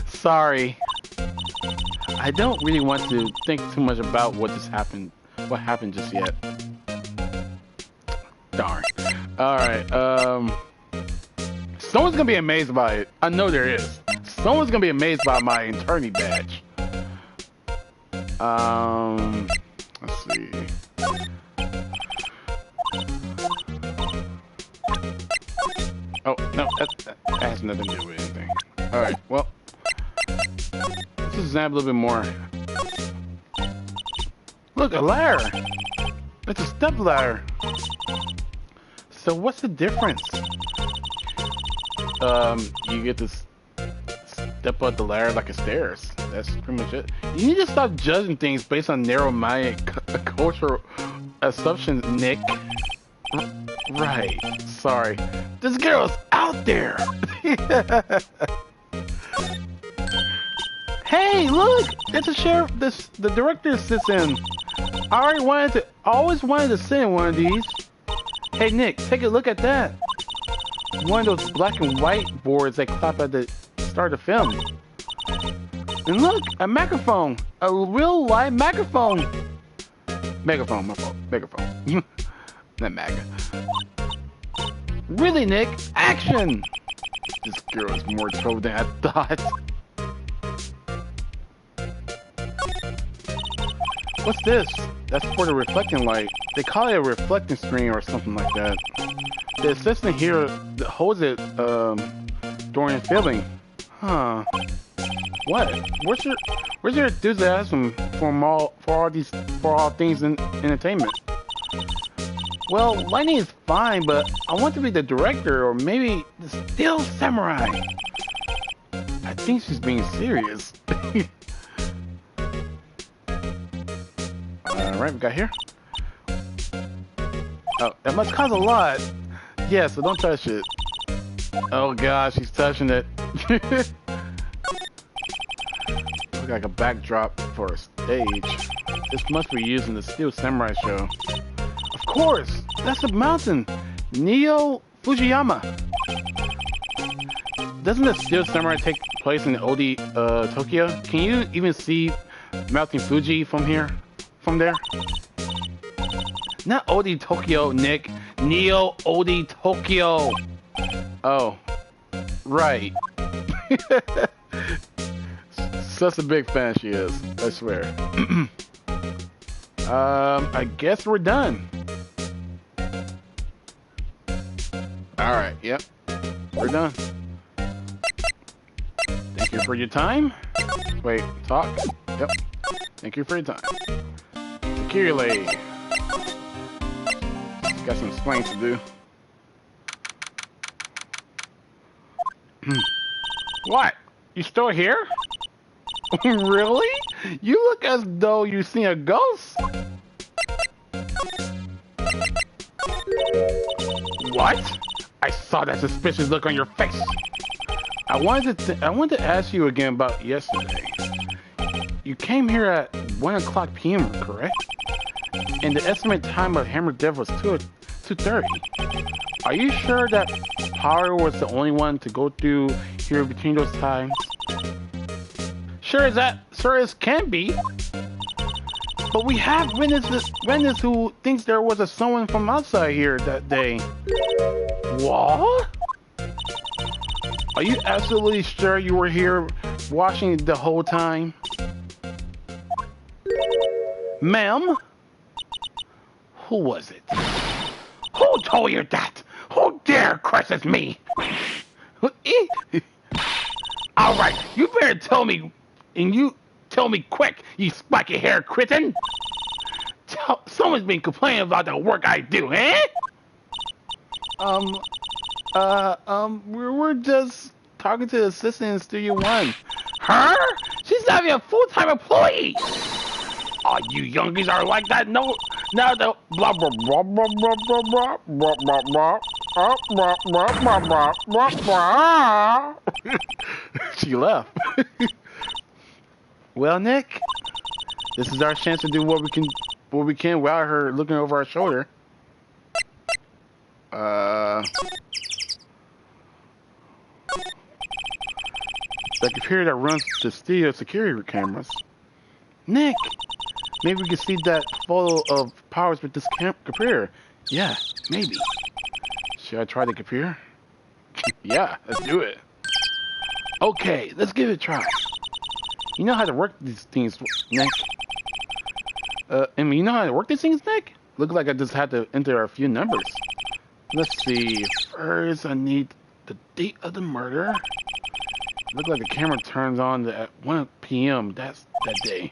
Sorry. I don't really want to think too much about what happened just yet. Darn. Alright, someone's gonna be amazed by it. I know there is. Someone's gonna be amazed by my attorney badge. Let's see. Oh, no, that has nothing to do with anything. Alright, well. Let's examine a little bit more. Look, a ladder! It's a step ladder. So what's the difference? You get to step up the ladder like a stairs. That's pretty much it. You need to stop judging things based on narrow-minded cultural assumptions, Nick. Right. Sorry. This girl's out there. Hey, look! It's a sheriff. The director sits in. I always wanted to sit in one of these. Hey, Nick, take a look at that. One of those black and white boards they clap at the start of the film. And look, a microphone. A real live microphone. Megaphone, my fault. Megaphone. Not MAGA. Really, Nick? Action! This girl is more trouble than I thought. What's this? That's for the reflecting light. They call it a reflecting screen or something like that. The assistant here holds it during filming. Huh. What? Where's your enthusiasm for all things in entertainment? Well, lighting is fine, but I want to be the director or maybe the Steel Samurai. I think she's being serious. Alright, we got here. Oh, that must cause a lot. Yeah, so don't touch it. Oh gosh, she's touching it. Look like a backdrop for a stage. This must be used in the Steel Samurai show. Of course! That's the mountain! Neo Fujiyama! Doesn't the Steel Samurai take place in Odi, Tokyo? Can you even see Mountain Fuji from here? From there? Not Odi Tokyo, Nick. Neo Odi Tokyo! Oh. Right. Such a big fan she is, I swear. I guess we're done. Alright, yep. We're done. Thank you for your time. Wait, talk? Yep. Thank you for your time. Security lady. Got some explaining to do. What? You still here? Really? You look as though you've seen a ghost. What? I saw that suspicious look on your face. I wanted to ask you again about yesterday. You came here at 1 o'clock p.m., correct? And the estimated time of Hammer Death was 2:30. Are you sure that Power was the only one to go through here between those times? Sure as can be. But we have witness who thinks there was someone from outside here that day. What? Are you absolutely sure you were here watching the whole time?
Ma'am? Who was it? Who told you that? Who dare question me? All right, you better tell me, and you tell me quick, you spiky hair kitten. Someone's been complaining about the work I do, eh?
We're just talking to the assistant in Studio One.
Her? She's not even a full-time employee. Oh, you youngies are like that? No, now the blah blah blah blah blah blah blah blah blah blah blah.
She left. Well, Nick, this is our chance to do what we can without her looking over our shoulder. The computer that runs the studio security cameras. Nick, maybe we can see that photo of Powers with this computer. Yeah, maybe. Should I try the computer? Yeah, let's do it. Okay, let's give it a try. You know how to work these things, Nick? You know how to work these things, Nick? Looks like I just had to enter a few numbers. Let's see. First, I need the date of the murder. Look like the camera turns on at 1 p.m. That's that day.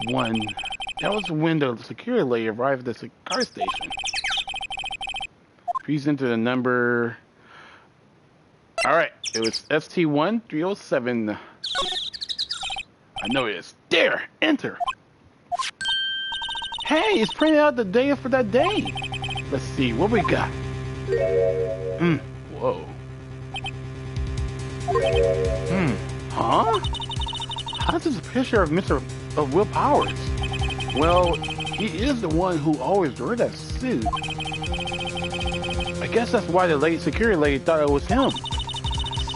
1. That was when the security lady arrived at the car station. Please enter the number. Alright, it was ST1307. I know it is. There! Enter! Hey, it's printed out the data for that day. Let's see, what we got? Whoa. Huh? How's this a picture of Will Powers? Well, he is the one who always wore that suit. I guess that's why the security lady thought it was him.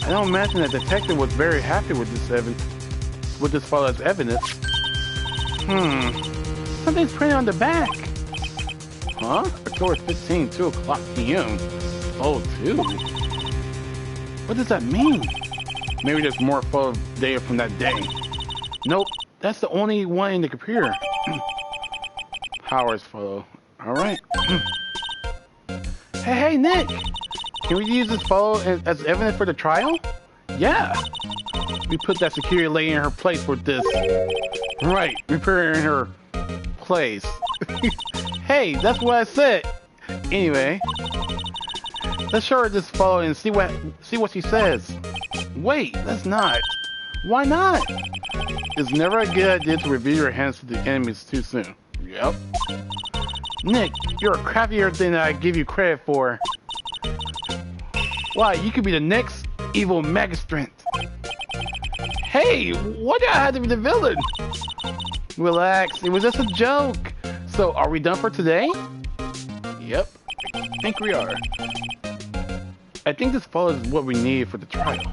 I don't imagine the detective was very happy with this photo as evidence. Something's printed on the back. Huh? October 15, 2 o'clock p.m. Oh, 2? What does that mean? Maybe there's more photo data from that day. Nope, that's the only one in the computer. Powers photo. Alright. Hey, Nick! Can we use this photo as evidence for the trial? Yeah! We put that security lady in her place with this. Right, we put her in her place. Hey, that's what I said! Anyway, let's show her this photo and see what she says. Wait, let's not. Why not? It's never a good idea to reveal your hands to the enemies too soon. Yep. Nick, you're craftier than I give you credit for. Why, you could be the next evil magistrate. Hey, why do I have to be the villain? Relax, it was just a joke. So, are we done for today? Yep, I think we are. I think this follows what we need for the trial.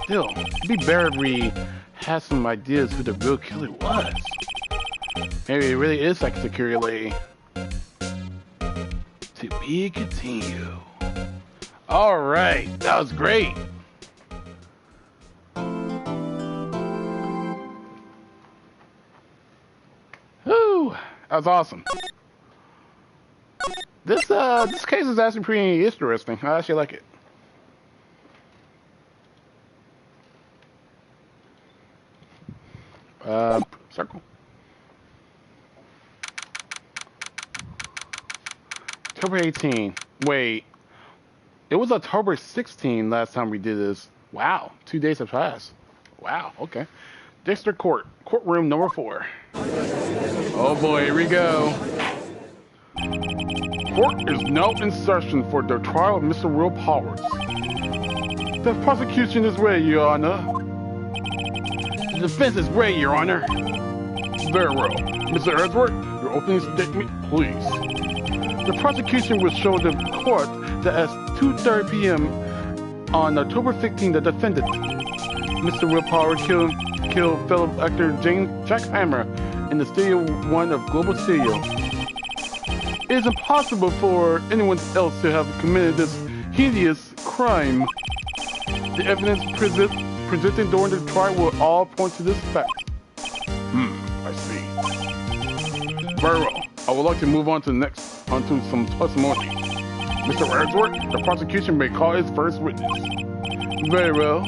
Still, it'd be better if we had some ideas who the real killer was. Maybe it really is like a security lady. To be continued. Alright, that was great. Whew, that was awesome. This case is actually pretty interesting. I actually like it. Circle. October 18. Wait. It was October 16 last time we did this. Wow. 2 days have passed. Wow. Okay. District Court. Courtroom number 4. Oh boy, here we go. Court is now in session for the trial of Mr. Will Powers. The prosecution is ready, Your Honor. The defense is ready, Your Honor. Very well. Mr. Edward, your opening statement, please. The prosecution will show the court that at 2:30 p.m. on October 15, the defendant, Mr. Will Powers, killed fellow actor Jack Hammer in the Studio 1 of Global Studio. It is impossible for anyone else to have committed this hideous crime. The evidence presented during the trial will all point to this fact. I see. Very well. I would like to move on to onto some testimony. Mr. Wordsworth, the prosecution may call its first witness. Very well.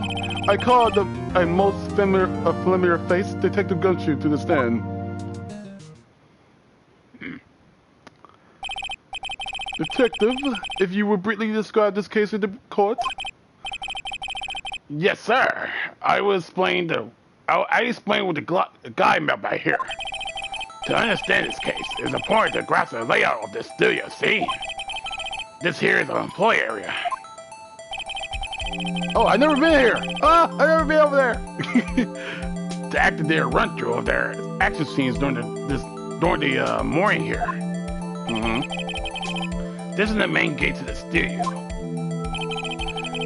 I call a most familiar face, Detective Gumshoe, to the stand. Detective, if you would briefly describe this case to the court.
Yes, sir. I explained what the guy meant by here. To understand this case, it's important to grasp the layout of the studio, see? This here is an employee area.
Oh, I've never been here! I've never been over there!
The actor did a run-through of their action scenes during the morning here. This is the main gate to the studio.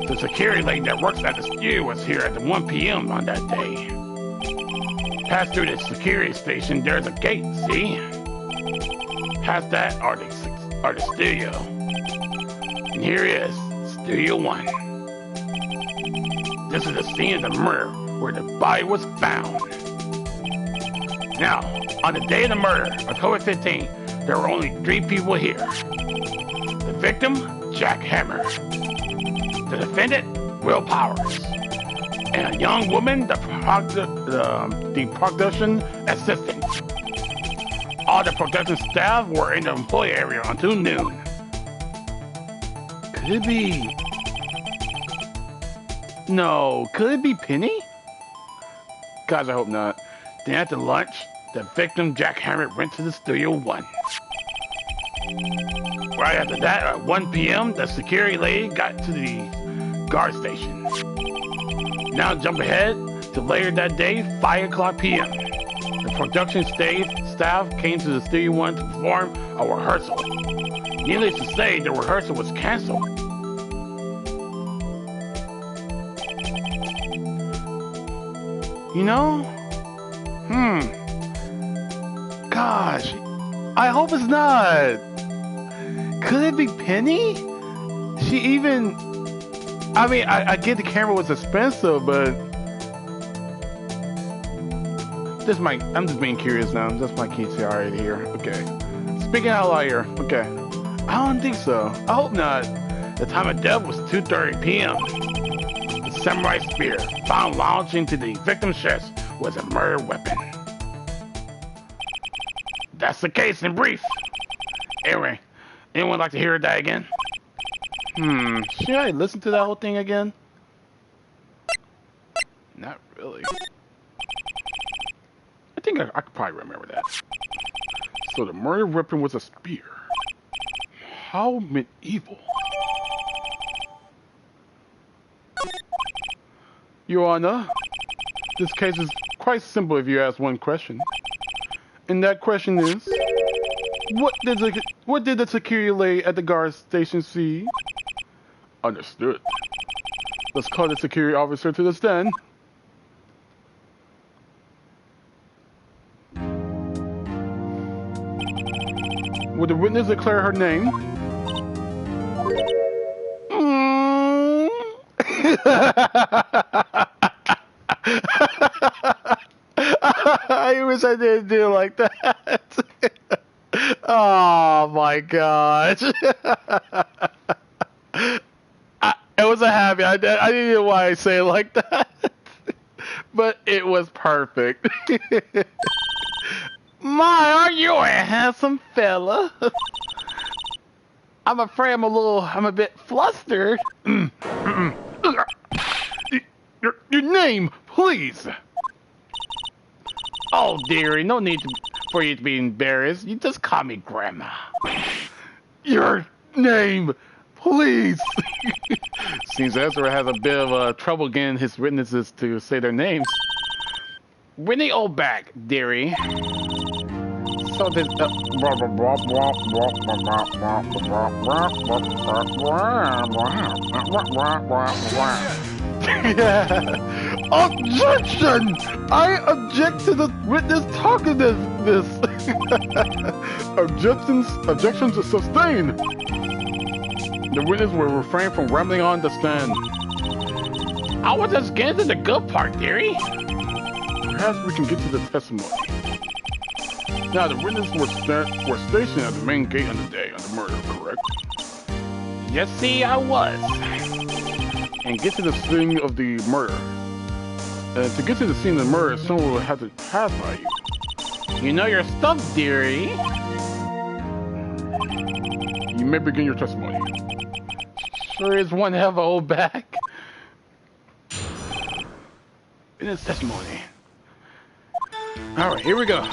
The security lady that works at the studio was here at 1 p.m. on that day. Pass through the security station, there's a gate, see? Past that are the studio. And here is Studio 1. This is the scene of the murder where the body was found. Now, on the day of the murder, October 15th, there were only 3 people here. The victim, Jack Hammer. The defendant, Will Powers. And a young woman, the production assistant. All the production staff were in the employee area until noon.
Could it be... No, could it be Penny? Gosh, I hope not.
Then after lunch, the victim, Jack Hammer, went to the Studio 1. Right after that, at 1 p.m., the security lady got to the guard station. Now jump ahead to later that day, 5 o'clock p.m. The production staff came to the Studio 1 to perform a rehearsal. Needless to say, the rehearsal was canceled.
You know? Gosh, I hope it's not. Could it be Penny? She even... I mean, I get the camera was expensive, but... I'm just being curious now. That's my KTR right here. Okay. Speaking out loud here. Okay. I don't think so. I hope not.
The time of death was 2:30 p.m. The samurai spear found lounging to the victim's chest was a murder weapon. That's the case in brief. Anyway, anyone like to hear that again?
Should I listen to that whole thing again? Not really. I think I could probably remember that. So the murder weapon was a spear. How medieval. Your Honor, this case is quite simple if you ask one question. And that question is, what did the security lady at the guard station see? Understood. Let's call the security officer to the stand. Will the witness declare her name? I wish I didn't do it like that. Oh my gosh. It was a habit. I didn't know why I say it like that. But it was perfect. My, aren't you a handsome fella? I'm afraid I'm a bit flustered. Your name, please. Oh, dearie, no need for you to be embarrassed. You just call me Grandma. Your name, please. Seems Ezra has a bit of trouble getting his witnesses to say their names. Whitney Oldback, dearie. So this... Objection! I object to the witness talking this. Objections are sustained. The witness will refrain from rambling on the stand.
I was just getting to the good part, dearie.
Perhaps we can get to the testimony. Now, the witnesses were stationed at the main gate on the day of the murder, correct?
Yes, see, I was.
And get to the scene of the murder. To get to the scene of the murder, someone will have to pass by you.
You know your stuff, dearie.
You may begin your testimony.
Sure is one hell of a old back.
In his testimony.
Alright, here we go.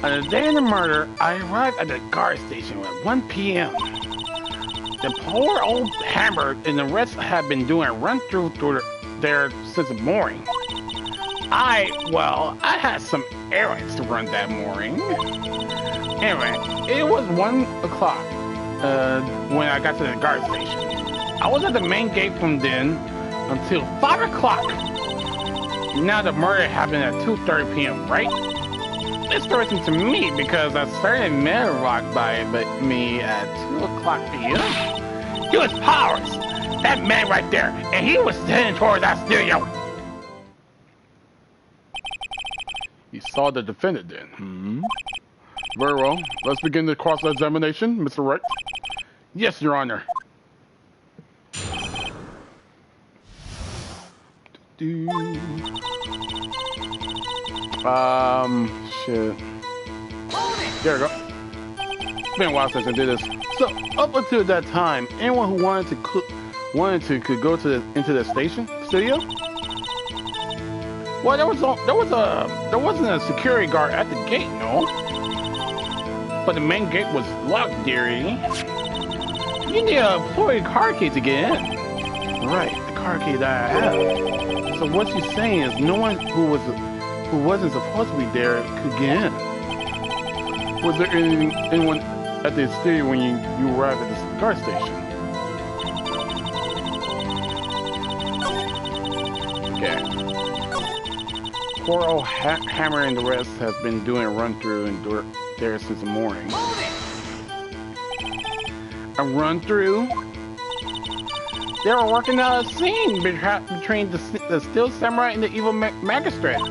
On the day of the murder, I arrived at the guard station at 1 p.m. The poor old hammer and the rest had been doing a run-through there since the morning. I had some errands to run that morning. Anyway, it was 1 o'clock when I got to the guard station. I was at the main gate from then until 5 o'clock. Now the murder happened at 2:30 p.m., right? It's interesting to me because a certain man walked by me at 2 o'clock p.m. He was Powers, that man right there, and he was heading towards that studio.
You saw the defendant then? Hmm? Very well. Let's begin the cross-examination, Mr. Wright.
Yes, Your Honor.
Shit. There we go. It's been a while since I did this. So, up until that time, anyone who wanted to could go into the studio?
Well, there wasn't a security guard at the gate, no. But the main gate was locked, dearie. You need an employee car key to get in.
Right, the car key that I have. So what you're saying is no one who wasn't supposed to be there could get in. Was there anyone at the studio when you arrived at the guard station? Okay. Poor old Hammer and the rest have been doing a run-through and there since the morning. A run-through?
They were working out a scene between the Steel Samurai and the evil magistrate.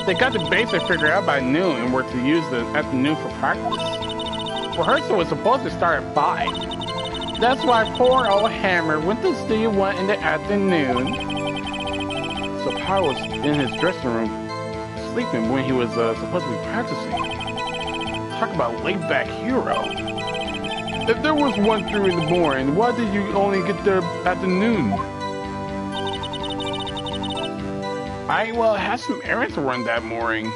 They got the basic figured out by noon and were to use the afternoon for practice. Rehearsal was supposed to start at 5. That's why poor old Hammer went to Studio 1 in the afternoon.
So Power was in his dressing room sleeping when he was supposed to be practicing. Talk about laid-back hero. If there was one through in the morning, why did you only get there afternoon?
I had some errands to run that morning.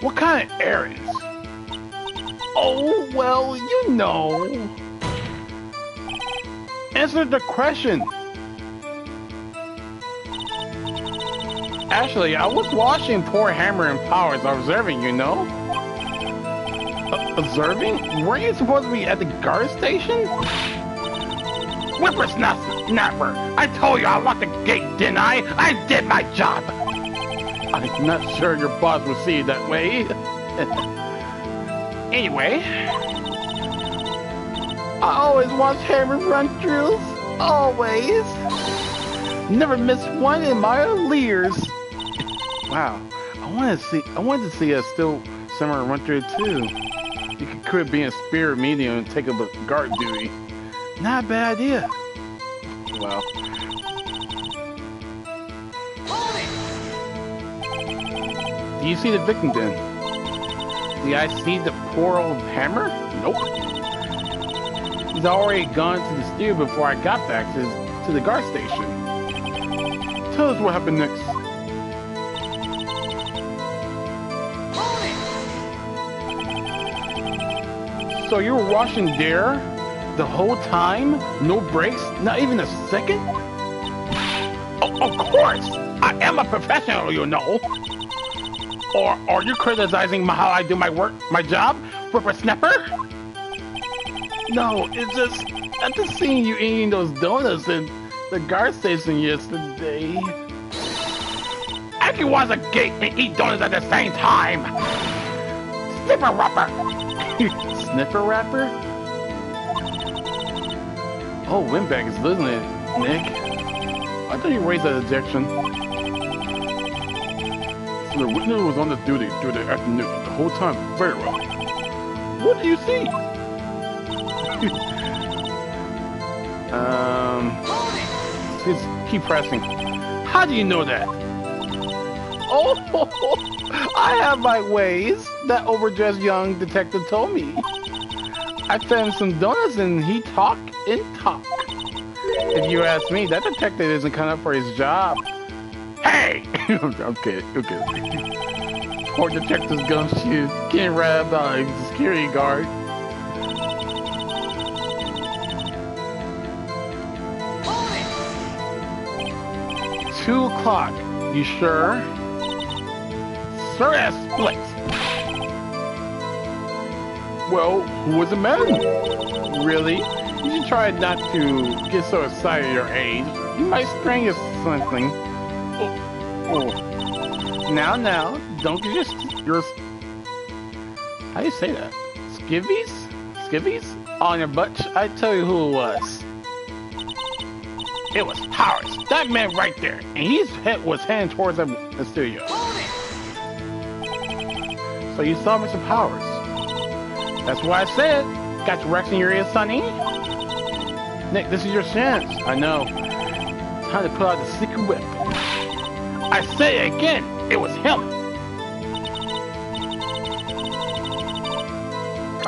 What kind of errands?
Oh, well, you know.
Answer the question.
Actually, I was watching poor Hammer and Powers observing, you know?
Observing?
Were you supposed to be at the guard station? Whippersnapper! I told you I locked the gate, didn't I? I did my job!
I'm not sure your boss will see it that way.
Anyway, I always watch Hammer run-throughs. Always. Never miss one in my years.
Wow, I wanted to see a Still Samurai run-through too. You could quit being a spirit medium and take up a guard duty. Not a bad idea. Wow.
Do you see the victim then? Did I see the poor old Hammer?
Nope.
He's already gone to the studio before I got back to the guard station.
Tell us what happened next.
So you were watching there the whole time? No breaks? Not even a second? Oh, of course! I am a professional, you know. Or are you criticizing how I do my work, my job, whippersnapper?
No, it's just after seeing you eating those donuts in the guard station yesterday.
I can watch a gate and eat donuts at the same time. Snipper rapper.
Sniffer rapper? Oh, Windbag is listening, Nick. I thought you raised that objection. So the witness was on the duty during the afternoon the whole time. Very well. What do you see? Just keep pressing. How do you know that? Oh, I have my ways. That overdressed young detective told me. I fed him some donuts and he talked and talked. If you ask me, that detective isn't cut up for his job. Hey! I'm kidding. Poor detective's gumshoes getting grabbed by a security guard. Oi! 2 o'clock. You sure? Sir as split. Well, who was the man? Really? You should try not to get so excited at your age. You might sprain your something. Oh. Now, don't get your... How do you say that? Skivvies? On your butt? I tell you who it was. It was Powers. That man right there. And his head was heading towards the studio. So you saw Mr. Powers. That's what I said. Got your Rex in your ears, sonny? Nick, this is your chance. I know. Time to pull out the secret whip. I say it again. It was him.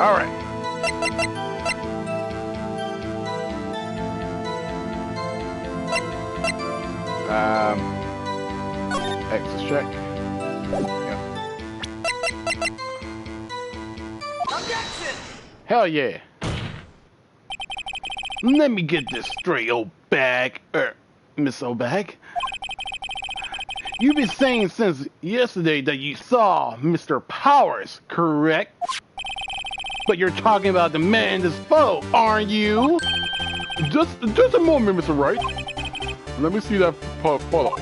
All right. Extra check. Yep. Hell yeah. Let me get this straight, old bag. Miss O'Bag. You've been saying since yesterday that you saw Mr. Powers, correct? But you're talking about the man in this photo, aren't you? Just a moment, Mr. Wright. Let me see that photo.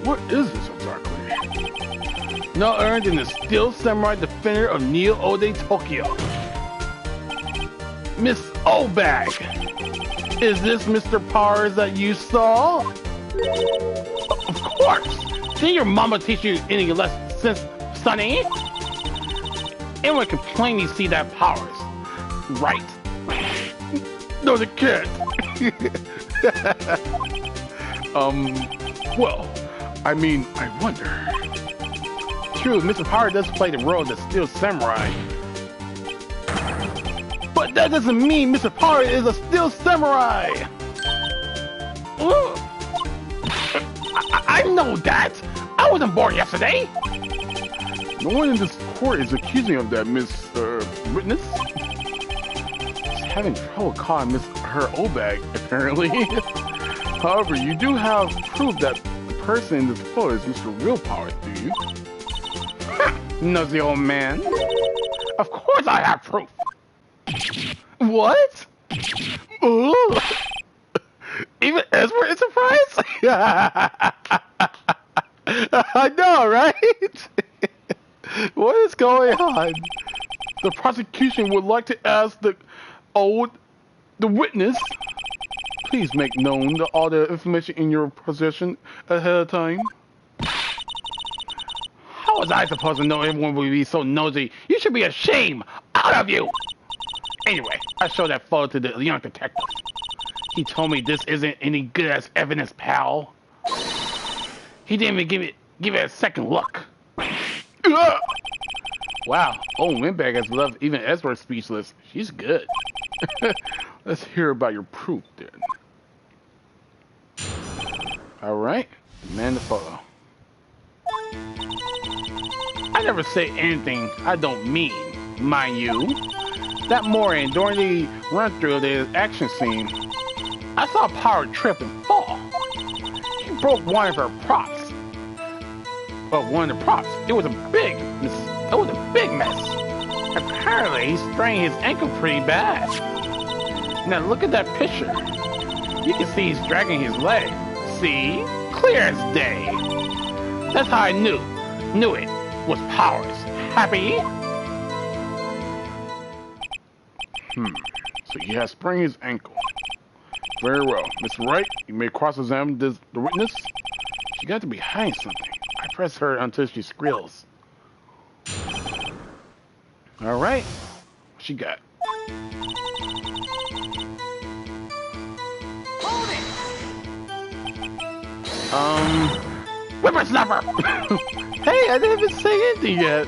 What is this exactly? Not earned in the Steel Samurai Defender of Neo Ode Tokyo. Miss O'Bag, is this Mr. Powers that you saw? Of course. Didn't your mama teach you any lessons since, Sonny? Anyone can plainly see that Powers, right? No, they can't. Well, I mean, I wonder. True, Mr. Powers does play the role of the Steel Samurai. But that doesn't mean Mr. Powers is a Steel Samurai! I know that! I wasn't born yesterday! No one in this court is accusing of that, Miss, Witness. She's having trouble calling Miss her O'Bag, apparently. However, you do have proof that the person in this photo is Mr. Real Powers, do you? Nosy old man. Of course I have proof! What? Ooh. Even Ezra is surprised? I know, right? What is going on? The prosecution would like to ask the witness. Please make known all the information in your possession ahead of time. How was I supposed to know everyone would be so nosy? You should be ashamed! Out of you! Anyway, I showed that photo to the young detective. He told me this isn't any good as evidence, pal. He didn't even give it a second look. Wow, old Windbag has left even Ezra speechless. She's good. Let's hear about your proof then. Alright, demand the photo. I never say anything I don't mean, mind you. That morning, during the run-through of the action scene, I saw Power trip and fall. He broke one of her props. Well, one of the props. It was a big mess. Apparently, he sprained his ankle pretty bad. Now look at that picture. You can see he's dragging his leg. See? Clear as day. That's how I knew it was Powers. Happy? So he has sprained his ankle. Very well. Mr. Wright, you may cross-examine the witness. She got to be hiding something. I press her until she squeals. All right. What she got?
Whippersnapper!
Hey, I didn't even say anything yet.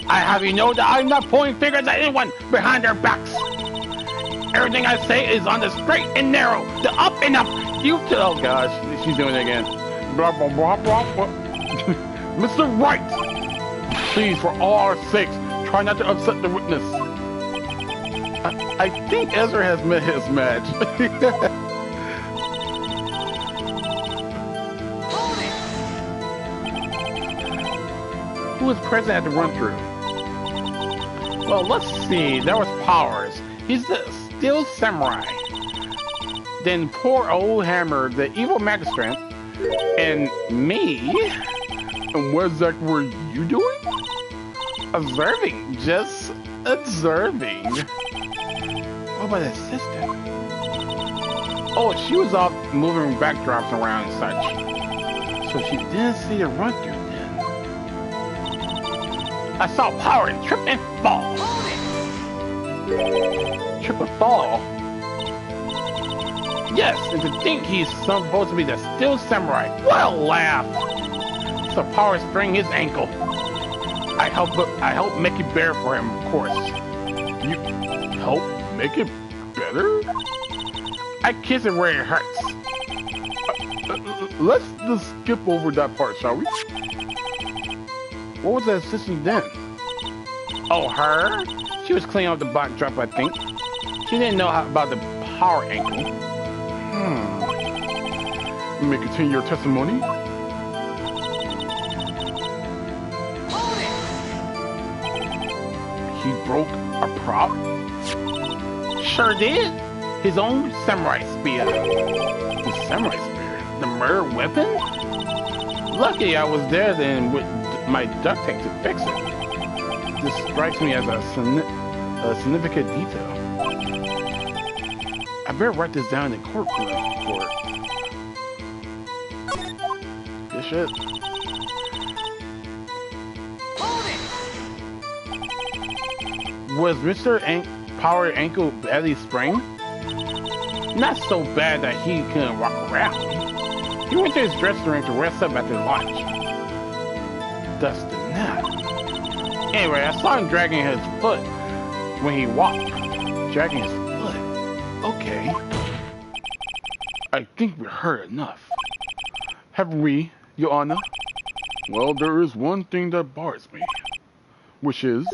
I have you know that I'm not pointing fingers at anyone behind their backs. Everything I say is on the straight and narrow, the up and up. You tell.
Oh gosh, she's doing it again. Blah, blah, blah, blah, blah.
Mr. Wright,
Please, for all our sakes, try not to upset the witness. I think Ezra has met his match. Who was present at the run-through? Well, let's see. There was Powers. He's the Steel Samurai. Then poor old Hammer, the evil magistrate, and me. And what exactly were you doing? Observing. Just observing. What about the assistant? Oh, she was off moving backdrops around and such. So she didn't see a run-through then.
I saw Power trip and fall.
Trip and fall?
Yes, and to think he's supposed to be the Steel Samurai. What a laugh! So Power sprained his ankle. I help make it better for him, of course.
You help make it better?
I kiss it where it hurts.
Let's just skip over that part, shall we? What was that assistant then?
Oh, her? She was cleaning up the backdrop, I think. She didn't know about the Power ankle.
You may continue your testimony. He broke a prop?
Sure did. His own samurai spear.
The samurai spear?
The murder weapon? Lucky I was there then with my duct tape to fix it.
This strikes me as a significant detail. I better write this down in the courtroom report. Good shit. Was Mr. Power ankle badly sprained?
Not so bad that he couldn't walk around. He went to his dressing room to rest up after lunch.
That's the nap.
Anyway, I saw him dragging his foot when he walked.
Dragging his foot? Okay. I think we heard enough. Haven't we, Your Honor? Well, there is one thing that bothers me. Which is...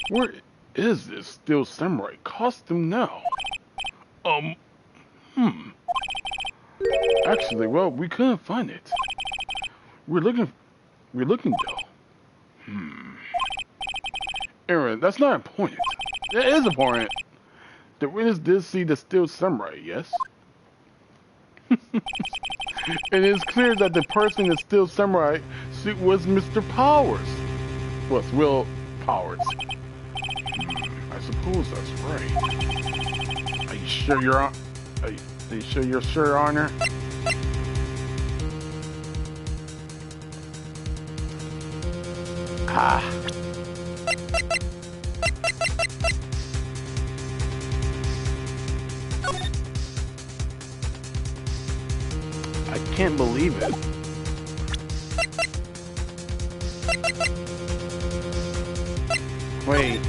where is this Steel Samurai costume now? Actually, well, we couldn't find it. We're looking though. Aaron, that's not important. It is important. The witness did see the Steel Samurai, yes? It is clear that the person in the Steel Samurai suit was Mr. Powers. Was Will Powers. I suppose that's right. Are you sure you're on? Are you sure you're sure, Your Honor? I can't believe it. Wait.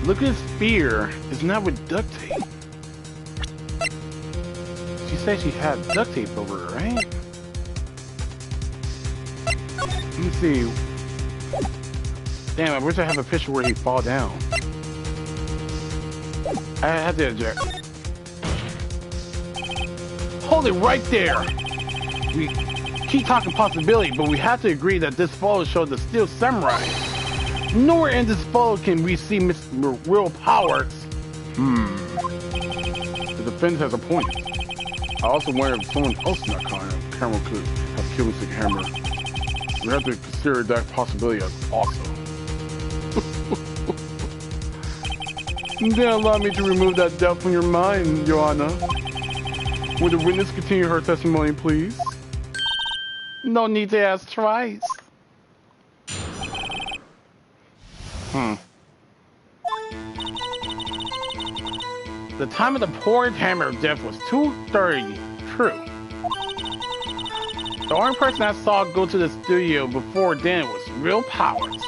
Look at his spear. It's not with duct tape. She said she had duct tape over it, right? Let me see. Damn, I wish I have a picture where he fall down. I had to eject.
Hold it right there. We keep talking possibility, but we have to agree that this photo showed the Steel Samurai. Nowhere in this photo can we see Mr. Will Powers.
The defense has a point. I also wonder if someone else in that camera could have killed Mr. Hammer. We have to consider that possibility as also. Then allow me to remove that doubt from your mind, Your Honor. Would the witness continue her testimony, please? No need to ask twice. The time of the poor hammer of death was 2:30. True. The only person I saw go to the studio before then was Real Powers.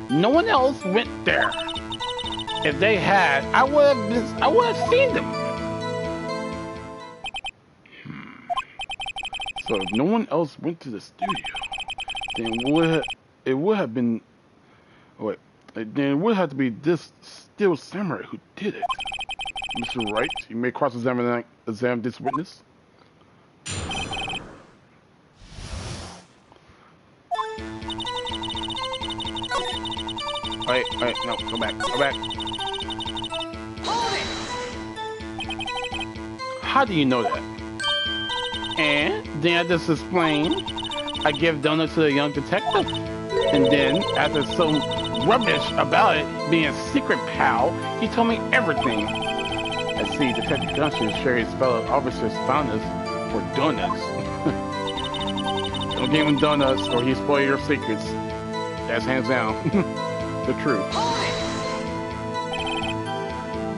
No one else went there. If they had, I would have seen them. So if no one else went to the studio, then it would have been. Wait, then it would have to be this still samurai who did it. Mr. Wright, you may cross-examine this witness. Wait, no, go back. How do you know that? And then I just explained, I give donuts to the young detective. And then, after some rubbish about it being a secret pal, he told me everything. I see Detective Gunshoe share his fellow officers' fondness for donuts. Don't give him donuts or he'll spoil your secrets. That's hands down the truth.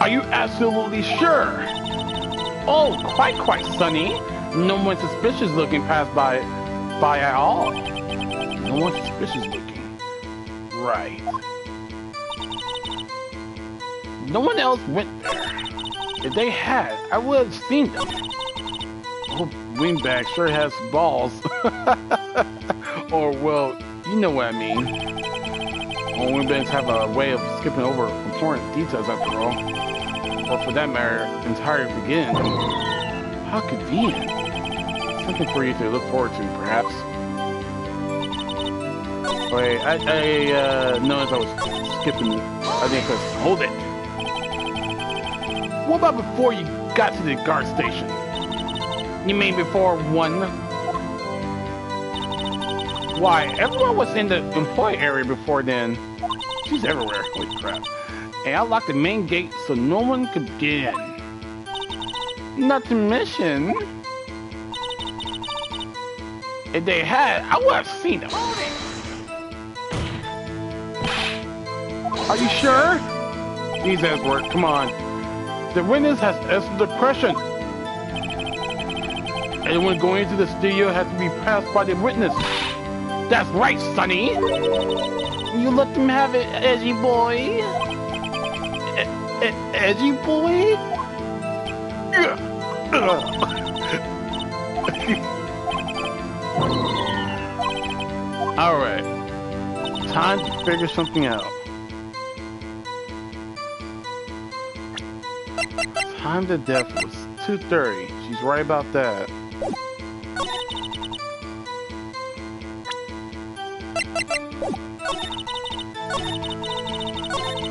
Are you absolutely sure? Oh, quite, Sonny. No one suspicious looking passed by at all. No one suspicious looking. Right. No one else went there. If they had, I would have seen them. Oh, wingback sure has balls. Or, well, you know what I mean. All wingbacks have a way of skipping over important details after all. Or for that matter, entirely forgetting them. How convenient. Something for you to look forward to, perhaps. Wait, I noticed I was skipping. I think because hold it. What about before you got to the guard station? You mean before one? Why, everyone was in the employee area before then. She's everywhere, holy crap. And I locked the main gate so no one could get in. Not to mention, if they had, I would have seen them. Are you sure? These ass work, come on. The witness has extra depression. Anyone going into the studio has to be passed by the witness. That's right, Sonny. You let them have it, edgy boy. Edgy boy? Alright. Time to figure something out. Time to death was 2:30. She's right about that.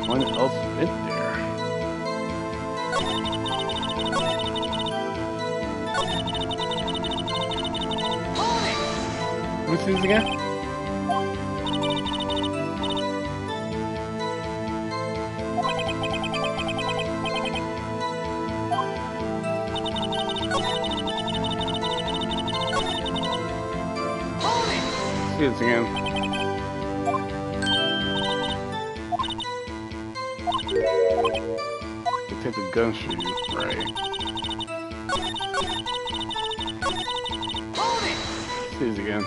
What else went there? Let me see this again. See this again. Detective Gunshoe, right? See this again.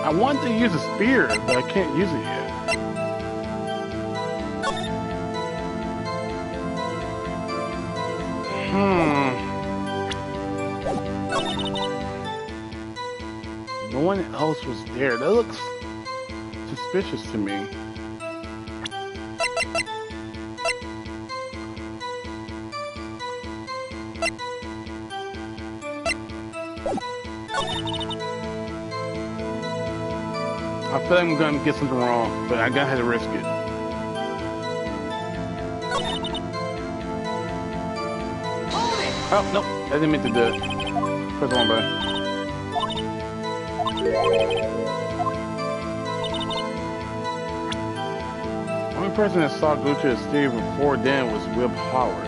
I want to use a spear, but I can't use it yet. No one else was there. That looks suspicious to me. feel like I'm gonna get something wrong, but I gotta have to risk it. Oh, nope. I didn't mean to do it. Press the wrong button. The only person that saw go to the stage before then was Will Powers.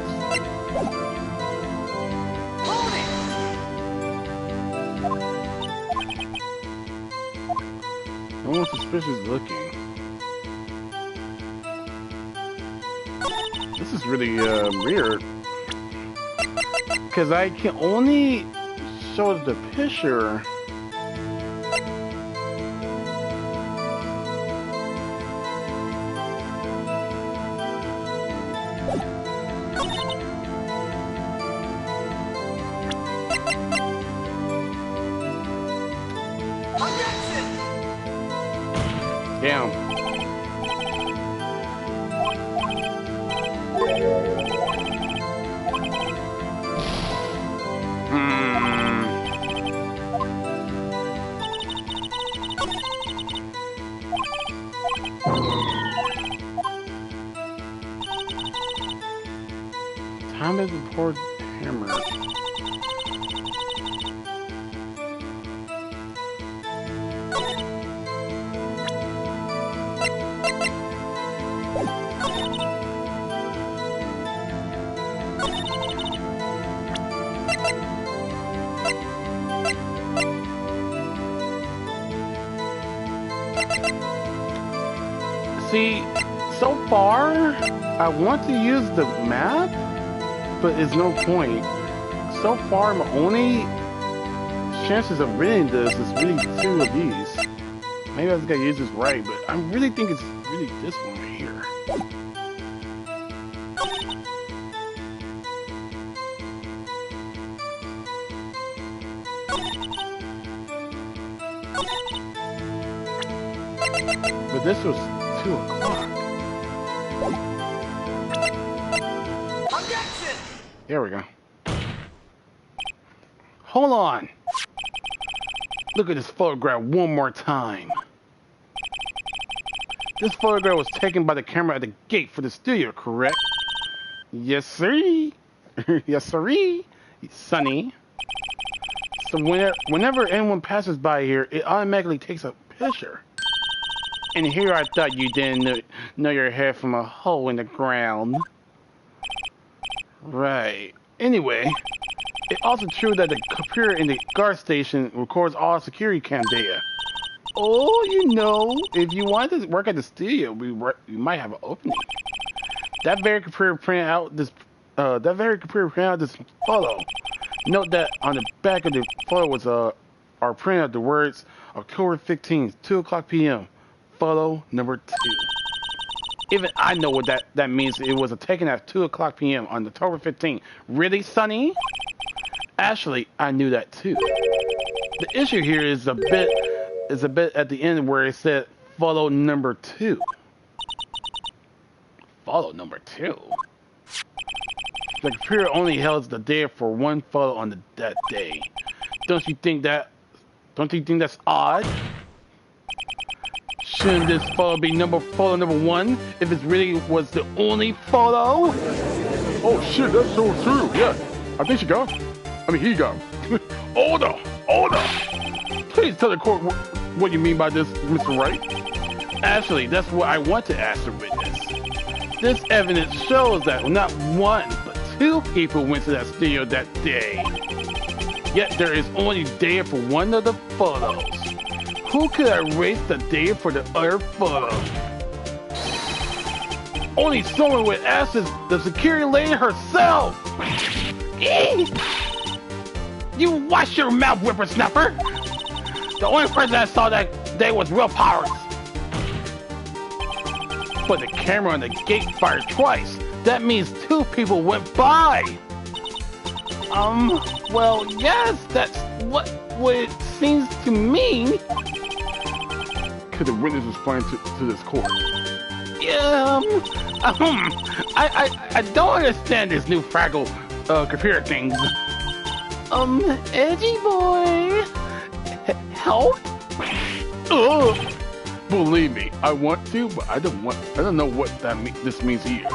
No one suspicious looking. This is really weird. Because I can only show the picture. Damn. Time is the poor hammer. See, so far, I want to use the map, but it's no point. So far, my only chances of winning this is really 2 of these. Maybe I just gotta use this right, but I really think it's really this one right here. But this was 2 o'clock. There we go. Hold on. Look at this photograph one more time. This photograph was taken by the camera at the gate for the studio, correct? Yes, sir. Yes, sirree. Sonny. So whenever anyone passes by here, it automatically takes a picture. And here I thought you didn't know your hair from a hole in the ground. Right. Anyway, it's also true that the computer in the guard station records all security cam data. Oh, you know, if you wanted to work at the studio, we might have an opening. That very computer printed out this. Photo. Note that on the back of the photo was our print of the words October 15th, 2 o'clock p.m. Photo number 2. Even I know what that means. It was taken at 2 o'clock p.m. on October 15th. Really, Sonny? Actually, I knew that too. The issue here is a bit at the end where it said photo number 2. Photo number 2. The computer only held the data for one photo on that day. Don't you think that's odd? Shouldn't this photo be photo number 1 if it really was the only photo?
Oh shit, that's so true. Yeah, I think she got. I mean, he got.
Order!
Please tell the court what you mean by this, Mr. Wright. Actually, that's what I want to ask the witness. This evidence shows that not 1, but 2 people went to that studio that day. Yet there is only data for one of the photos. Who could erase the data for the other photo? Only someone with access, the security lady herself! You watch your mouth, whippersnapper! The only person that saw that day was Will Powers. But the camera on the gate fired twice. That means 2 people went by. Well, yes, that's what it seems to me.
Could the witness explain to this court?
I don't understand this new Fraggle computer things. Edgy boy, help?
Believe me, I want to, but I don't know what this means here.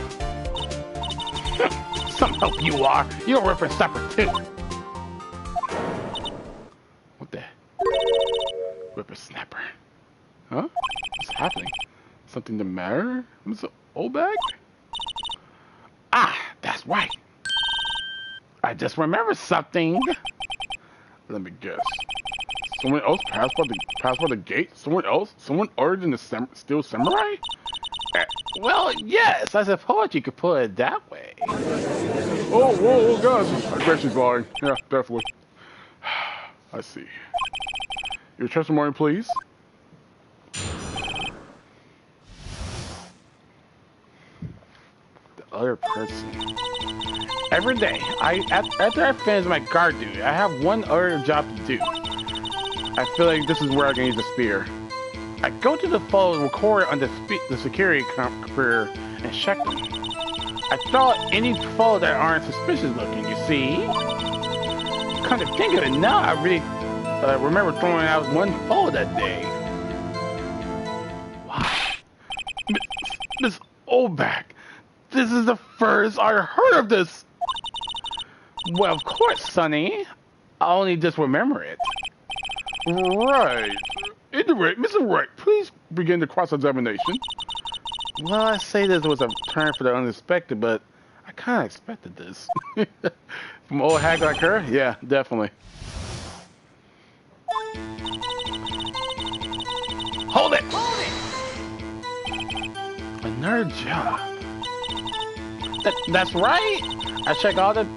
Some help you are. You're a whippersnapper too.
What the? Whippersnapper. Huh? What's happening? Something the matter, Mr. Obag?
Ah, that's right. I just remembered something.
Let me guess. Someone else passed by the gate? Someone else? Someone other than the Steel Samurai?
Well, yes, I suppose you could put it that way.
Oh, whoa, guys. I bet she's lying. Yeah, definitely. I see. Your testimony, please. The other person.
Every day, after I finish my guard duty, I have one other job to do.
I feel like this is where I can use the spear.
I go to the photos recorded on the security computer and check them. I throw out any photos that aren't suspicious looking, you see? Come to think of it now, I really remember throwing out one photo that day.
Wow. Miss Obag, this is the first I heard of this.
Well, of course, Sonny. I only just remember it.
Right. Anyway, Mr. Wright, please begin the cross-examination.
Well, I say this was a turn for the unexpected, but I kind of expected this.
From old hag like her? Yeah, definitely.
Hold it!
Another job.
That's right. I check all the...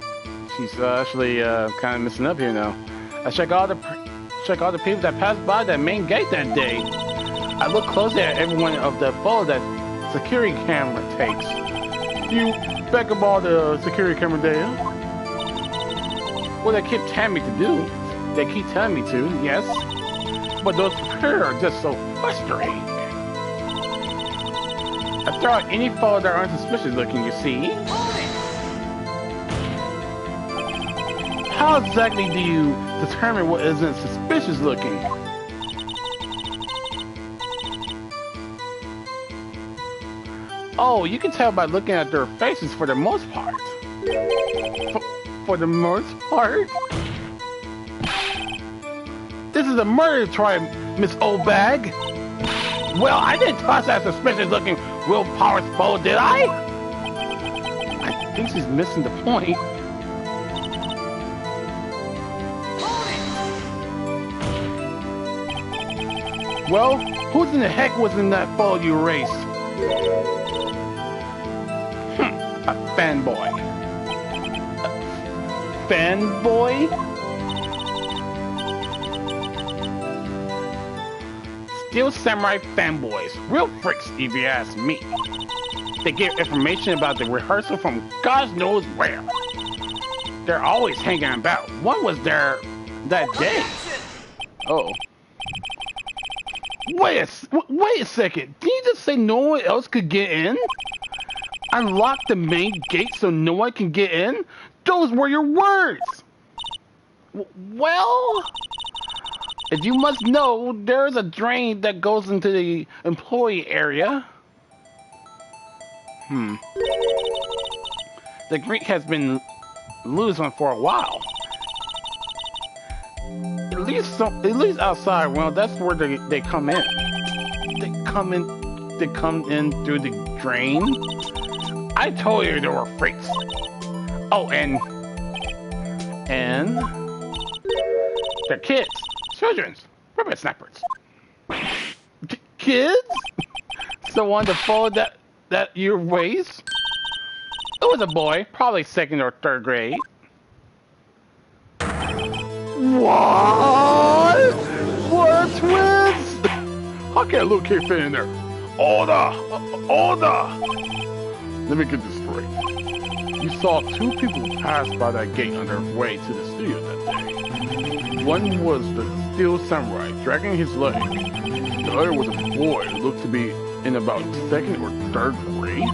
She's actually kind of messing up here now.
I check all the people that passed by that main gate that day. I look closely at every one of the photos that security camera takes.
You back up all the security camera data?
Well, they keep telling me to do. They keep telling me to, yes. But those here are just so frustrating. I throw out any photos that aren't suspicious looking, you see. How exactly do you determine what isn't suspicious looking? Oh, you can tell by looking at their faces for the most part. For the most part? This is a murder trial, Miss Obag. Well, I didn't toss that suspicious looking willpower spell, did I? I think she's missing the point. Well, who's in the heck was in that photo you erased? A fanboy. A fanboy? Steel Samurai fanboys. Real freaks, if you ask me. They get information about the rehearsal from God knows where. They're always hanging about. One was there that day.
Oh.
Wait a second. Did you just say no one else could get in? I locked the main gate so no one can get in? Those were your words. Well, as you must know, there is a drain that goes into the employee area. The Greek has been losing for a while. At least outside, well, that's where they come in. They come in through the drain. I told you there were freaks. Oh, and they're kids, children's, whippersnappers. Kids? So on the phone that you raised? It was a boy, probably 2nd or 3rd grade.
What? What twins? How can a little kid fit in there? Order! Let me get this straight. You saw 2 people pass by that gate on their way to the studio that day. One was the Steel Samurai dragging his leg. The other was a boy who looked to be in about 2nd or 3rd grade.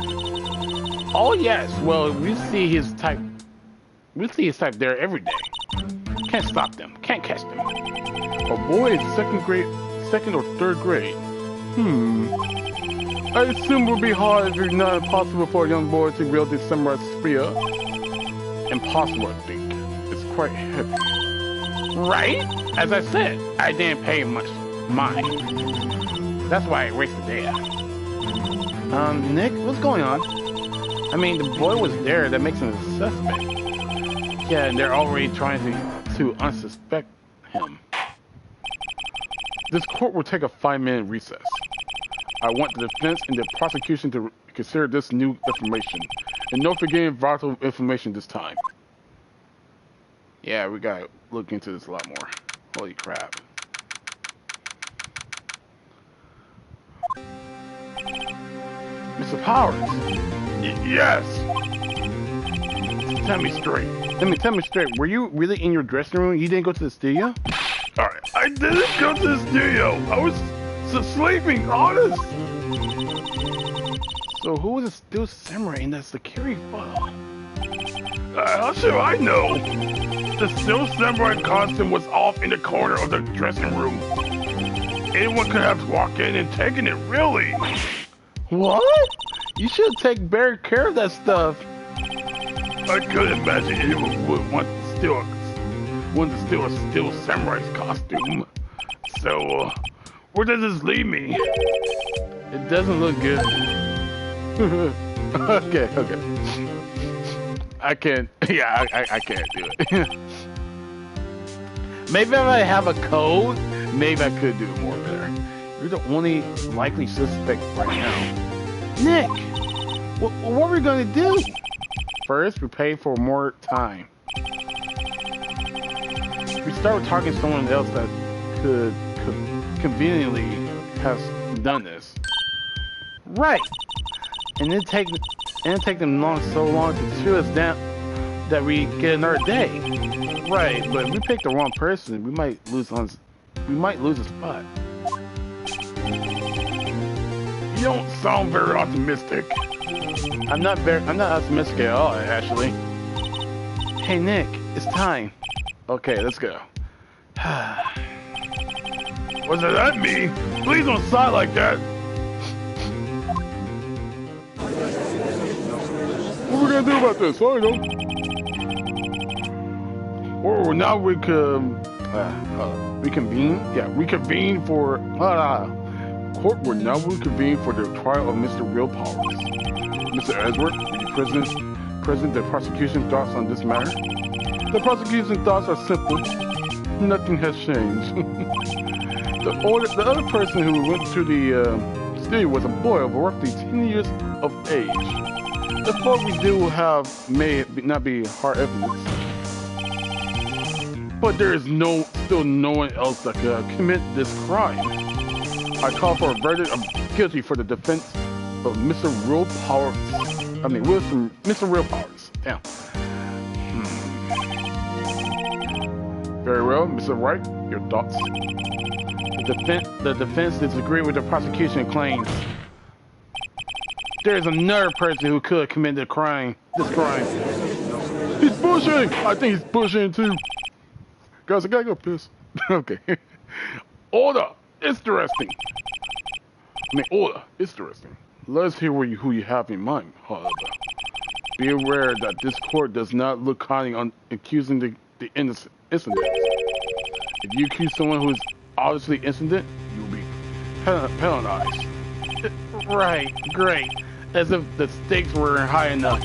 Oh yes, well we see his type there every day. Can't stop them, can't catch them.
A boy in 2nd or 3rd grade.
I assume it would be hard if not impossible for a young boy to wield the samurai spear. Impossible, I think. It's quite heavy.
Right? As I said, I didn't pay much mind. That's why I wasted there.
Nick, what's going on? I mean, the boy was there. That makes him a suspect.
Yeah, and they're already trying to unsuspect him.
This court will take a 5-minute recess. I want the defense and the prosecution to consider this new information. And no forgetting vital information this time.
Yeah, we gotta look into this a lot more. Holy crap.
Mr. Powers. Yes. Tell me straight.
Tell me straight. Were you really in your dressing room? You didn't go to the studio?
Alright, I didn't go to the studio. I was sleeping, honest.
So who was a still samurai in that security file?
How should I know? The still samurai costume was off in the corner of the dressing room. Anyone could have walked in and taken it, really.
What? You should take better care of that stuff.
I couldn't imagine anyone would want to steal a still samurai's costume. So, where does this leave me?
It doesn't look good. Okay. I can't. Yeah, I can't do it. Maybe if I have a code, maybe I could do it more better. You're the only likely suspect right now. Nick, what are we gonna do? First, we pay for more time. We start with talking to someone else that could conveniently has done this. Right. And it take them so long to shoot us down that we get another day. Right, but if we pick the wrong person, we might lose a spot.
You don't sound very optimistic.
I'm not optimistic at all, actually. Hey Nick, it's time. Okay, let's go.
What does that mean? Please don't sigh like that.
What are we gonna do about this? I don't know.
Oh, now we can
Reconvene?
Yeah, reconvene for
Court will now reconvene for the trial of Mr. Real Powers. Mr. Edward, will you present the prosecution's thoughts on this matter? The prosecution's thoughts are simple. Nothing has changed. The other person who went to the studio was a boy of roughly 10 years of age. The fault we do have may not be hard evidence, but there is still no one else that could commit this crime. I call for a verdict of guilty for the defense of Mr. Real Powers. Mr. Real Powers. Damn. Very well, Mr. Wright, your thoughts?
The defense disagreed with the prosecution claims. There is another person who could commit this crime.
He's bullshitting! I think he's bullshitting too. Guys, I gotta go piss. Okay.
Order! Interesting.
Order. Interesting. Let's hear who you have in mind, however. Be aware that this court does not look kindly on accusing the innocent. If you accuse someone who is obviously innocent, you'll be penalized.
Right, great. As if the stakes were high enough.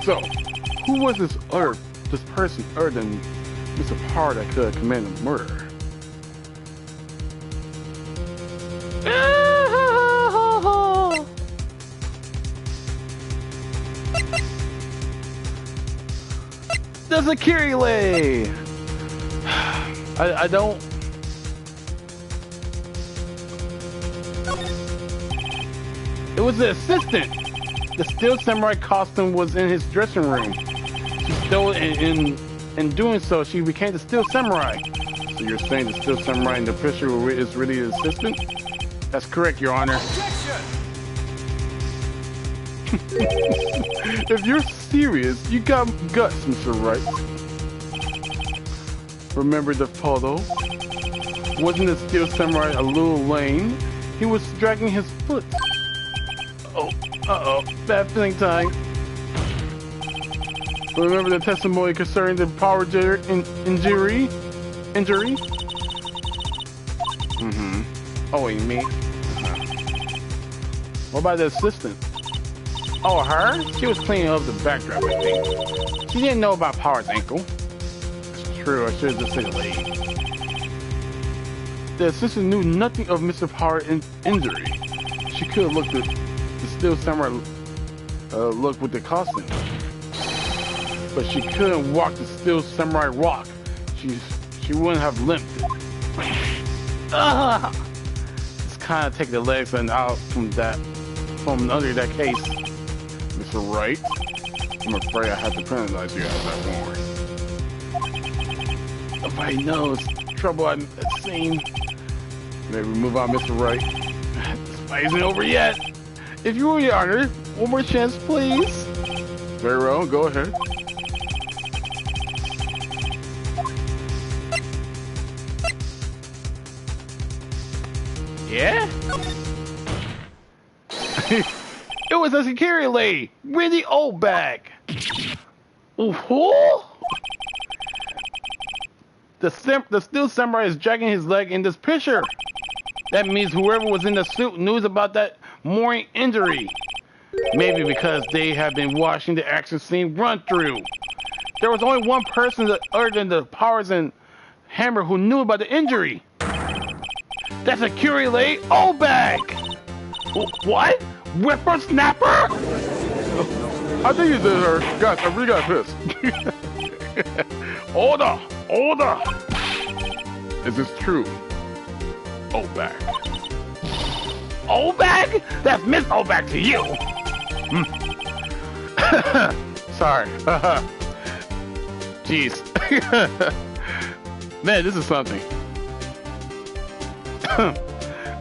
So, who was this person other than Mr. Power that could have committed a murder?
The security lady! I don't... It was the assistant! The Steel Samurai costume was in his dressing room. She stole it in doing so, she became the Steel Samurai.
So you're saying the Steel Samurai in the picture is really the assistant?
That's correct, Your Honor.
If you're serious, you got guts, Mr. Wright. Remember the photo? Wasn't the Steel Samurai a little lame?
He was dragging his foot. Oh, uh-oh, bad feeling time. Remember the testimony concerning the power injury? Mm-hmm. Oh, wait, me? What about the assistant? Oh, her? She was cleaning up the backdrop, I think. She didn't know about Power's ankle. That's true, I should have just said lady. The assistant knew nothing of Mr. Power's injury. She could have looked at the Steel Samurai look with the costume. But she couldn't walk the Steel Samurai walk. She wouldn't have limped. Just kind of take the legs and out from under that case. Mr. Wright, I'm afraid I have to penalize you as that warrant. Nobody knows the trouble I've seen. Maybe move on, Mr. Wright. This fight isn't over yet. If you were your honor, one more chance, please. Very well, go ahead. Yeah? It was a security lady, Wendy Oldbag. Who? The Steel Samurai is dragging his leg in this picture. That means whoever was in the suit knew about that morning injury. Maybe because they have been watching the action scene run through. There was only one person other than the Powers and Hammer who knew about the injury. That's a security lady, Oldbag. What? Whippersnapper?
I think you did her. Guys, I really got pissed.
Order! Order!
Is this true?
Oldbag. Oldbag? That's Miss Oldbag to you.
Sorry. Jeez. Man, this is something.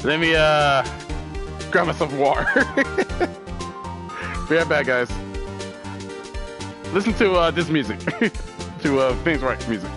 Let me grab myself water. Be right back, guys. Listen to this music. To Things Right music.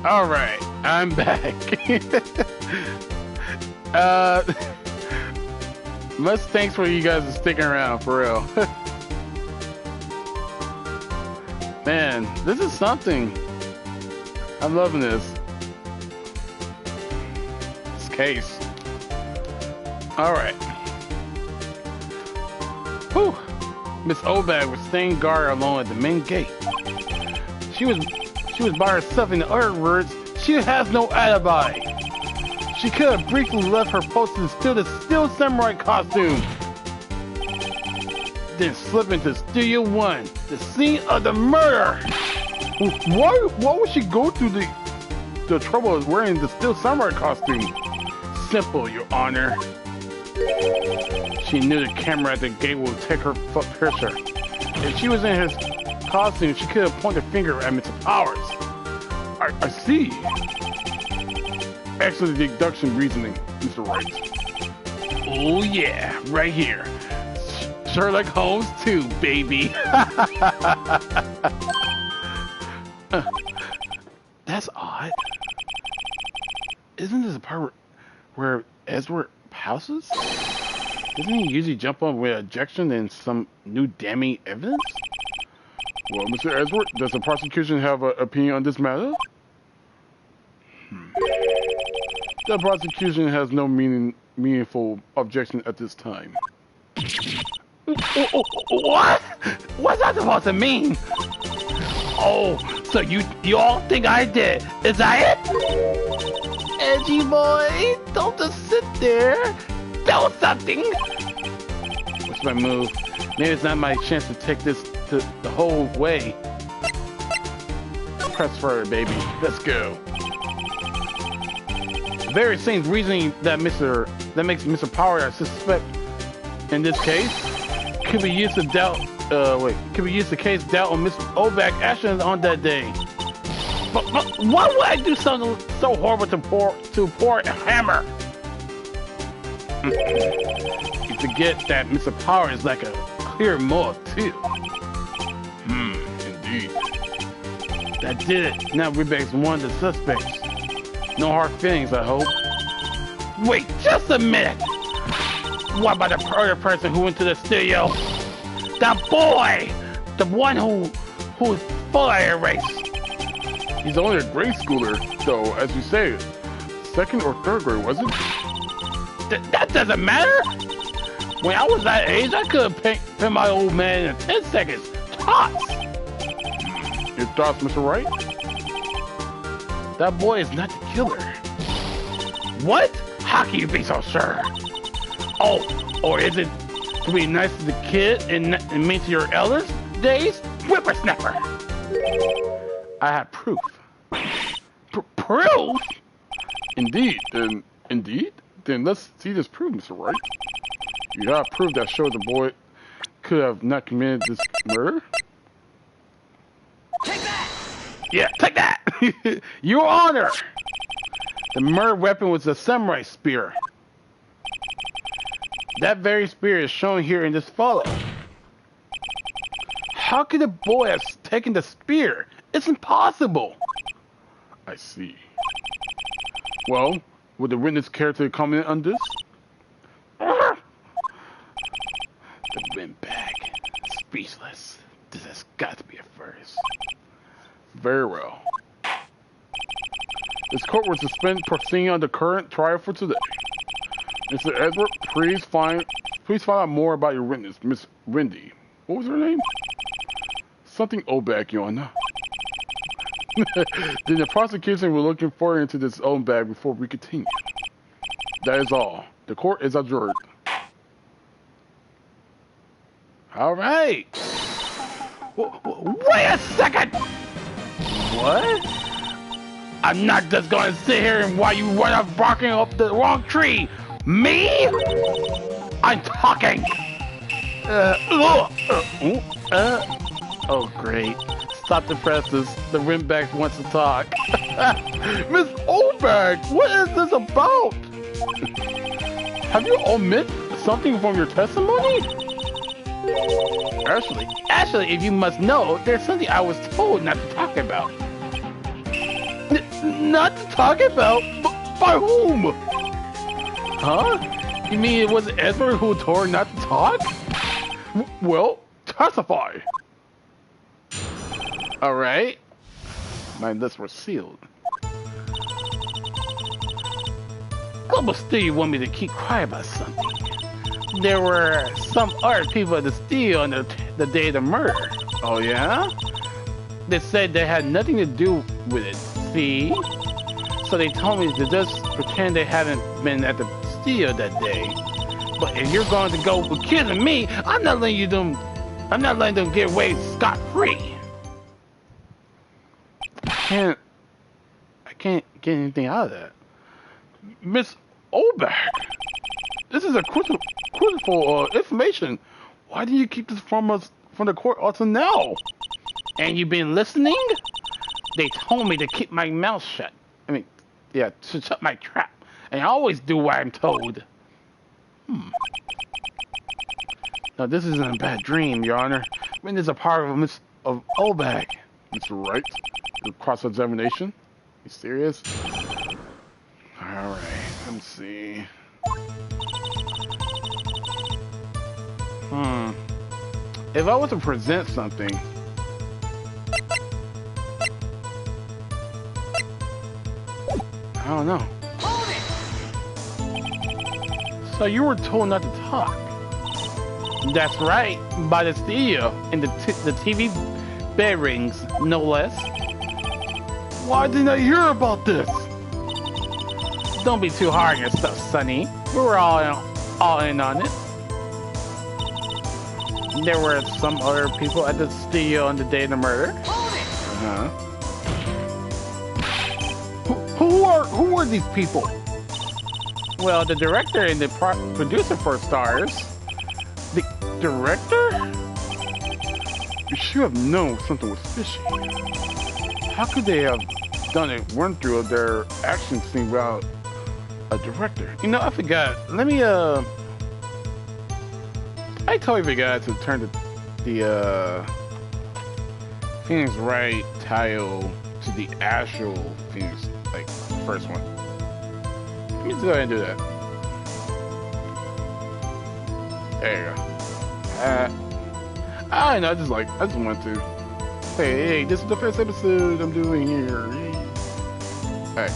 All right, I'm back. Much thanks for you guys sticking around, for real. Man, this is something. I'm loving this. This case. All right. Whew. Miss Oldbag was staying guard alone at the main gate. She was by herself. In other words, she has no alibi. She could have briefly left her post to steal the Steel Samurai costume, then slip into Studio 1, the scene of the murder.
Why would she go through the trouble of wearing the Steel Samurai costume?
Simple, Your Honor. She knew the camera at the gate would take her picture. If she was in his costume, she could have pointed a finger at Mr. Powers.
I see.
Excellent deduction reasoning, Mr. Wright. Oh yeah, right here. Sherlock Holmes 2, baby. That's odd. Isn't this a part where Edward houses? Doesn't he usually jump on with objection and some new damning evidence?
Well, Mr. Edward, does the prosecution have an opinion on this matter? The prosecution has no meaningful objection at this time.
What? What's that supposed to mean? Oh, so you all think I did? Is that it? Edgy boy, don't just sit there. Do something.
What's my move? Maybe it's not my chance to take this to the whole way. Press forward, baby. Let's go. The very same reasoning that makes Mr. Power suspect in this case could be used to doubt. Could be used to case doubt on Mr. Obak's actions on that day.
But why would I do something so horrible to poor Hammer?
You forget that Mr. Power is like a clear motive too.
Indeed.
That did it. Now Rebecca's one of the suspects. No hard feelings, I hope.
Wait, just a minute. What about the other person who went to the studio? The boy! The one who's full of air race.
He's only a grade schooler, though, as you say. Second or third grade, was it?
That doesn't matter. When I was that age, I could have paint my old man in 10 seconds. Tops!
Your thoughts, Mr. Wright?
That boy is not the killer.
What? How can you be so sure? Oh, or is it to be nice to the kid and mean to your elders days? Whippersnapper!
I have proof.
Proof?
Indeed. Then let's see this proof, Mr. Wright. You have proof that shows the boy could have not committed this murder?
Take that! Yeah, take that!
Your Honor! The murder weapon was a samurai spear. That very spear is shown here in this photo. How could the boy have taken the spear? It's impossible.
I see. Well, would the witness care to comment on this?
The windbag. Speechless. This has got to be a first.
Very well. This court will suspend proceeding on the current trial for today. Mr. Edward, please find out more about your witness, Miss Wendy. What was her name? Something Obak, Your Honor. Then the prosecution will look further into this own bag before we continue. That is all. The court is adjourned.
All right.
Wait a second!
What?
I'm not just going to sit here and while you run off barking up the wrong tree. Me? I'm talking.
Oh, great. Stop the presses. The windbag wants to talk.
Miss Obak, what is this about? Have you omitted something from your testimony?
Actually, if you must know, there's something I was told not to talk about.
Not to talk about? By whom?
Huh? You mean it was Edward who told her not to talk?
Well, testify.
All right. My lips were sealed. Global Studio want me to keep quiet about something. There were some other people at the studio on the day of the murder.
Oh, yeah?
They said they had nothing to do with it, see? So they told me to just pretend they hadn't been at the studio that day. But if you're going to go accusing me, I'm not letting them get away scot-free. I can't get anything out of that.
Miss Obak, this is a critical information. Why do you keep this from us from the court until now?
And you been listening? They told me to keep my mouth shut. To shut my trap. And I always do what I'm told. Now, this isn't a bad dream, Your Honor. I mean, it's a part of Obag.
Mr. Wright, the cross-examination?
You serious? Alright, let me see. If I was to present something... I don't know. So you were told not to talk? That's right, by the studio and the TV bed rings, no less.
Why didn't I hear about this?
Don't be too hard on yourself, Sonny. We were all in on it. There were some other people at the studio on the day of the murder.
Who are these people?
Well, the director and the producer for Stars.
The director? You should have known something was fishy. How could they have done a run-through of their action scene without a director?
You know, I forgot. Let me, I totally forgot to turn the Phoenix Wright tile to the actual Phoenix, like, first one. Let me just go ahead and do that. There you go. I don't know, I just want to. Hey, this is the first episode I'm doing here. Alright.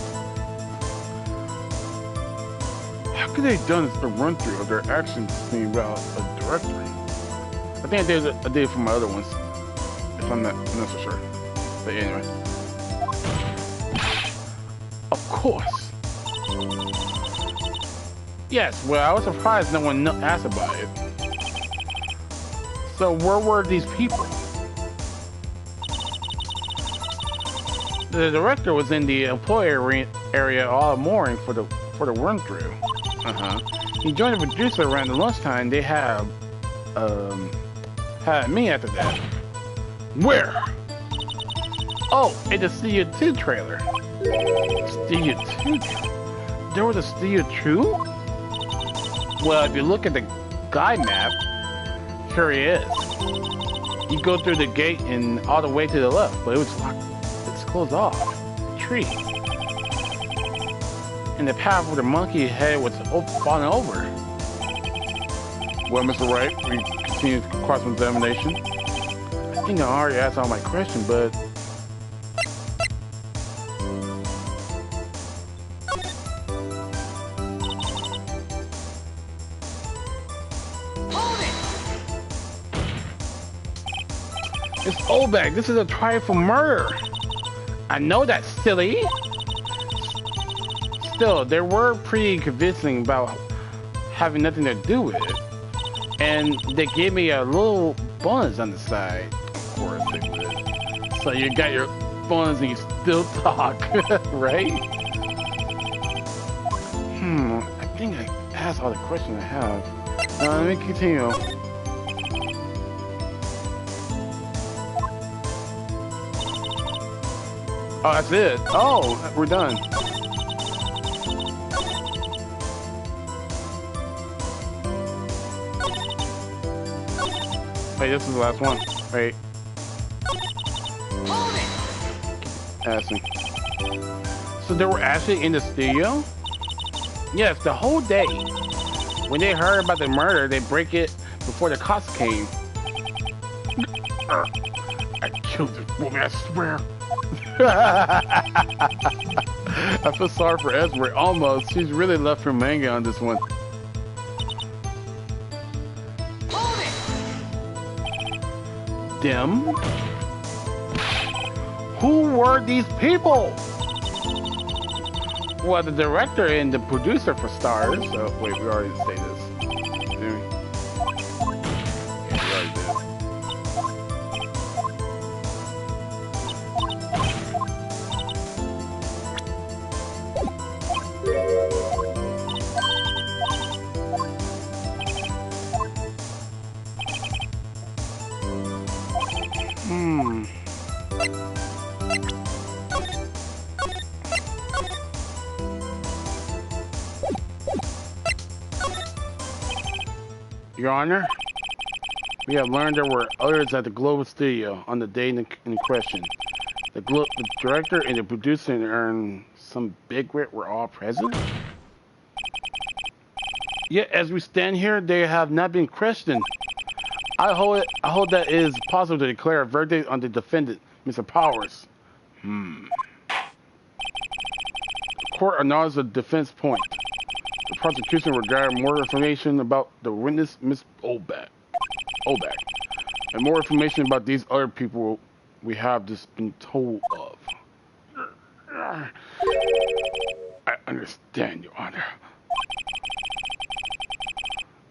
How could they have done a run-through of their action scene without a director?
I think I did it for my other ones. If I'm not so sure. But anyway. Of course. Yes, well, I was surprised no one asked about it. So where were these people? The director was in the employee area all morning for the run-through. He joined the producer around the lunchtime. They had me after that.
Where?
Oh, in the Studio 2 trailer. Studio 2? There was a Studio 2? Well, if you look at the guide map, here he is. You go through the gate and all the way to the left, but it was locked. It's closed off. Tree. And the path where the monkey head was falling over.
Well, Mr. Wright, we continue cross-examination.
I think I already asked all my questions, but... It's Obag. This is a trial for murder. I know that's silly. Still, they were pretty convincing about having nothing to do with it. And they gave me a little bonus on the side. Of course they did. So you got your bonus and you still talk, right? I think I asked all the questions I have. Let me continue. Oh, that's it. Oh, we're done. Wait, this is the last one. Wait. Asking. So they were actually in the studio? Yes, the whole day. When they heard about the murder, they break it before the cops came.
I killed this woman, I swear.
I feel sorry for Ezra. Almost. She's really left her manga on this one. Them? Who were these people? Well, the director and the producer for Stars. Oh, wait, we already say this. Didn't we? Yeah, we already did. Your Honor, we have learned there were others at the Global Studio on the day in question. The director and the producer and some bigwig were all present. Yet, as we stand here, they have not been questioned. I hold that it is possible to declare a verdict on the defendant, Mr. Powers. The court acknowledges the defense point. The prosecution will gather more information about the witness, Miss Olbeck, and more information about these other people we have just been told of. I understand, Your Honor.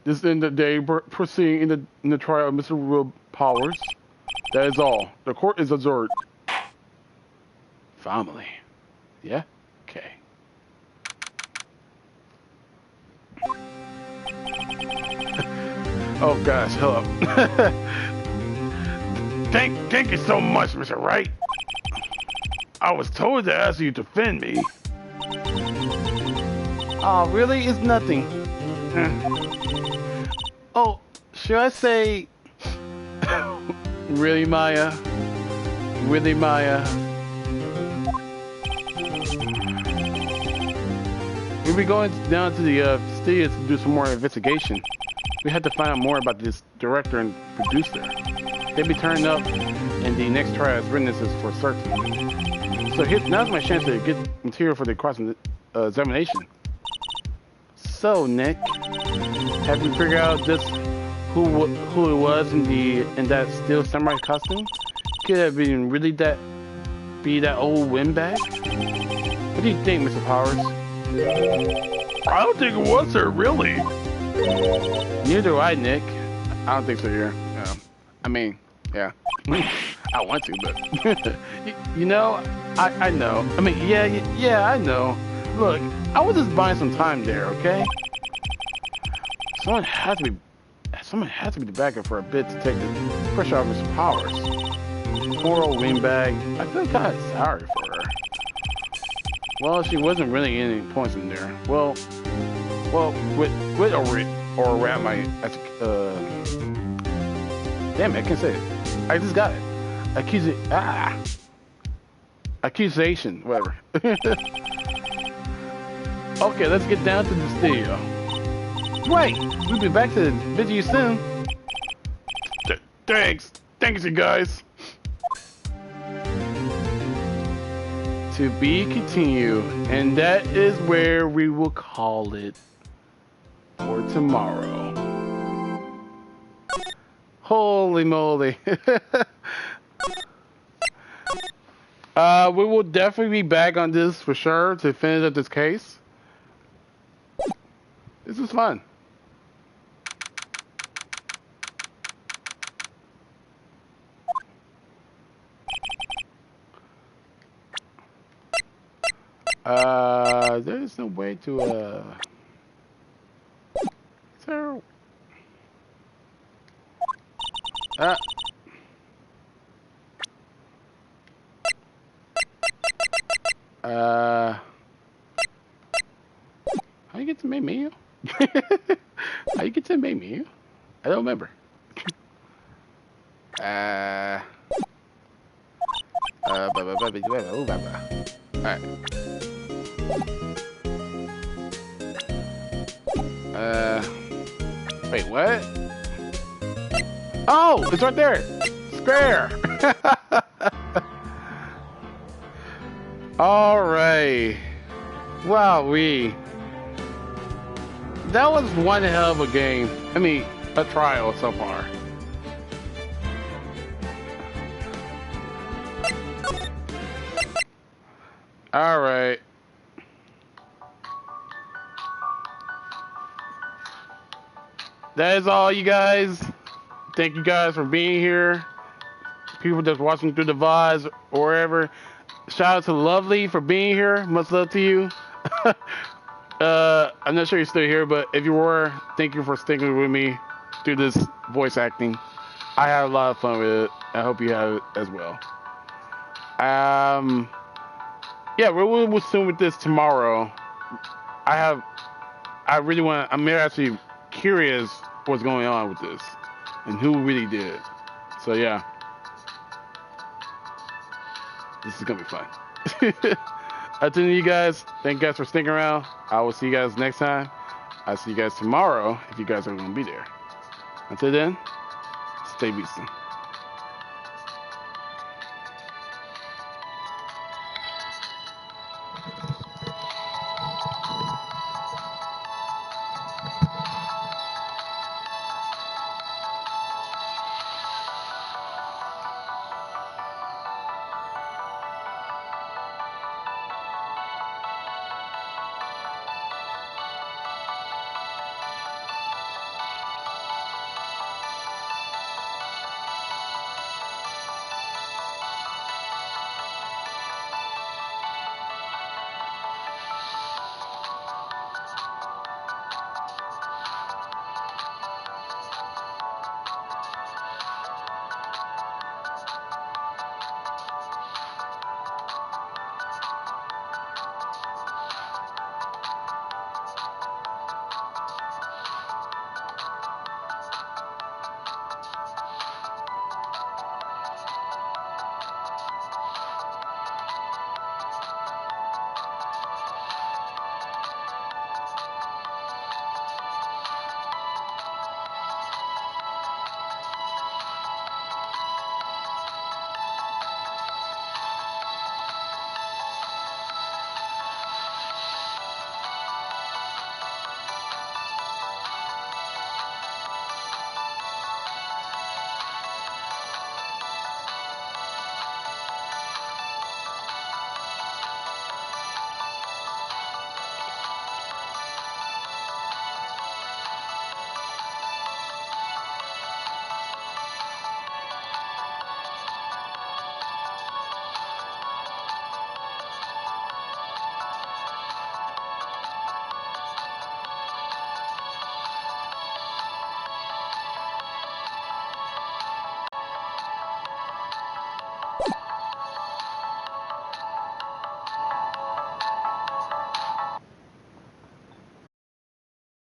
This is the day proceeding in the trial of Mr. Will Powers. That is all. The court is adjourned. Family. Yeah? Okay. Oh gosh, hello.
Thank you so much, Mr. Wright. I was told to ask you to defend me.
Oh, really? It's nothing. Oh, should I say... Really, Maya? Really, Maya? We'll be going down to the studios to do some more investigation. We had to find out more about this director and producer. They'll be turning up in the next trial as witnesses for certain. So now's my chance to get material for the cross-examination. So, Nick, have you figured out just who it was in that steel samurai costume? Could it have been really that old windbag? What do you think, Mr. Powers?
I don't think it was her, really.
Neither do I, Nick. I don't think so, here. I mean, yeah. I want to, but you know, I know. I mean, yeah, I know. Look, I was just buying some time there, okay? Someone has to be the backup for a bit to take the pressure off Mr. Powers. Poor old windbag. I feel kind of sorry for her. Well, she wasn't really any points in there. Well, with or around my damn it, I can't say it. I just got it. Accusation, whatever. Okay, let's get down to the studio. Right, we'll be back to visit you soon.
Thanks, you guys.
To be continued, and that is where we will call it for tomorrow. Holy moly. We will definitely be back on this for sure to finish up this case. This is fun. There's no way to, so, how you get to main menu? How you get to main menu? I don't remember. Alright. Wait, what? Oh, it's right there. Square. All right. Wowee. That was one hell of a game. I mean, a trial so far. All right. That is all, you guys. Thank you guys for being here. People that's watching through the VODs or wherever. Shout out to Lovely for being here. Much love to you. I'm not sure you're still here, but if you were, thank you for sticking with me through this voice acting. I had a lot of fun with it. I hope you have it as well. Yeah, we'll soon with this tomorrow. I'm actually curious what's going on with this and who really did it. So yeah, this is gonna be fun. Until you guys, thank you guys for sticking around. I will see you guys next time. I'll see you guys tomorrow if you guys are gonna be there. Until then, stay beastin'.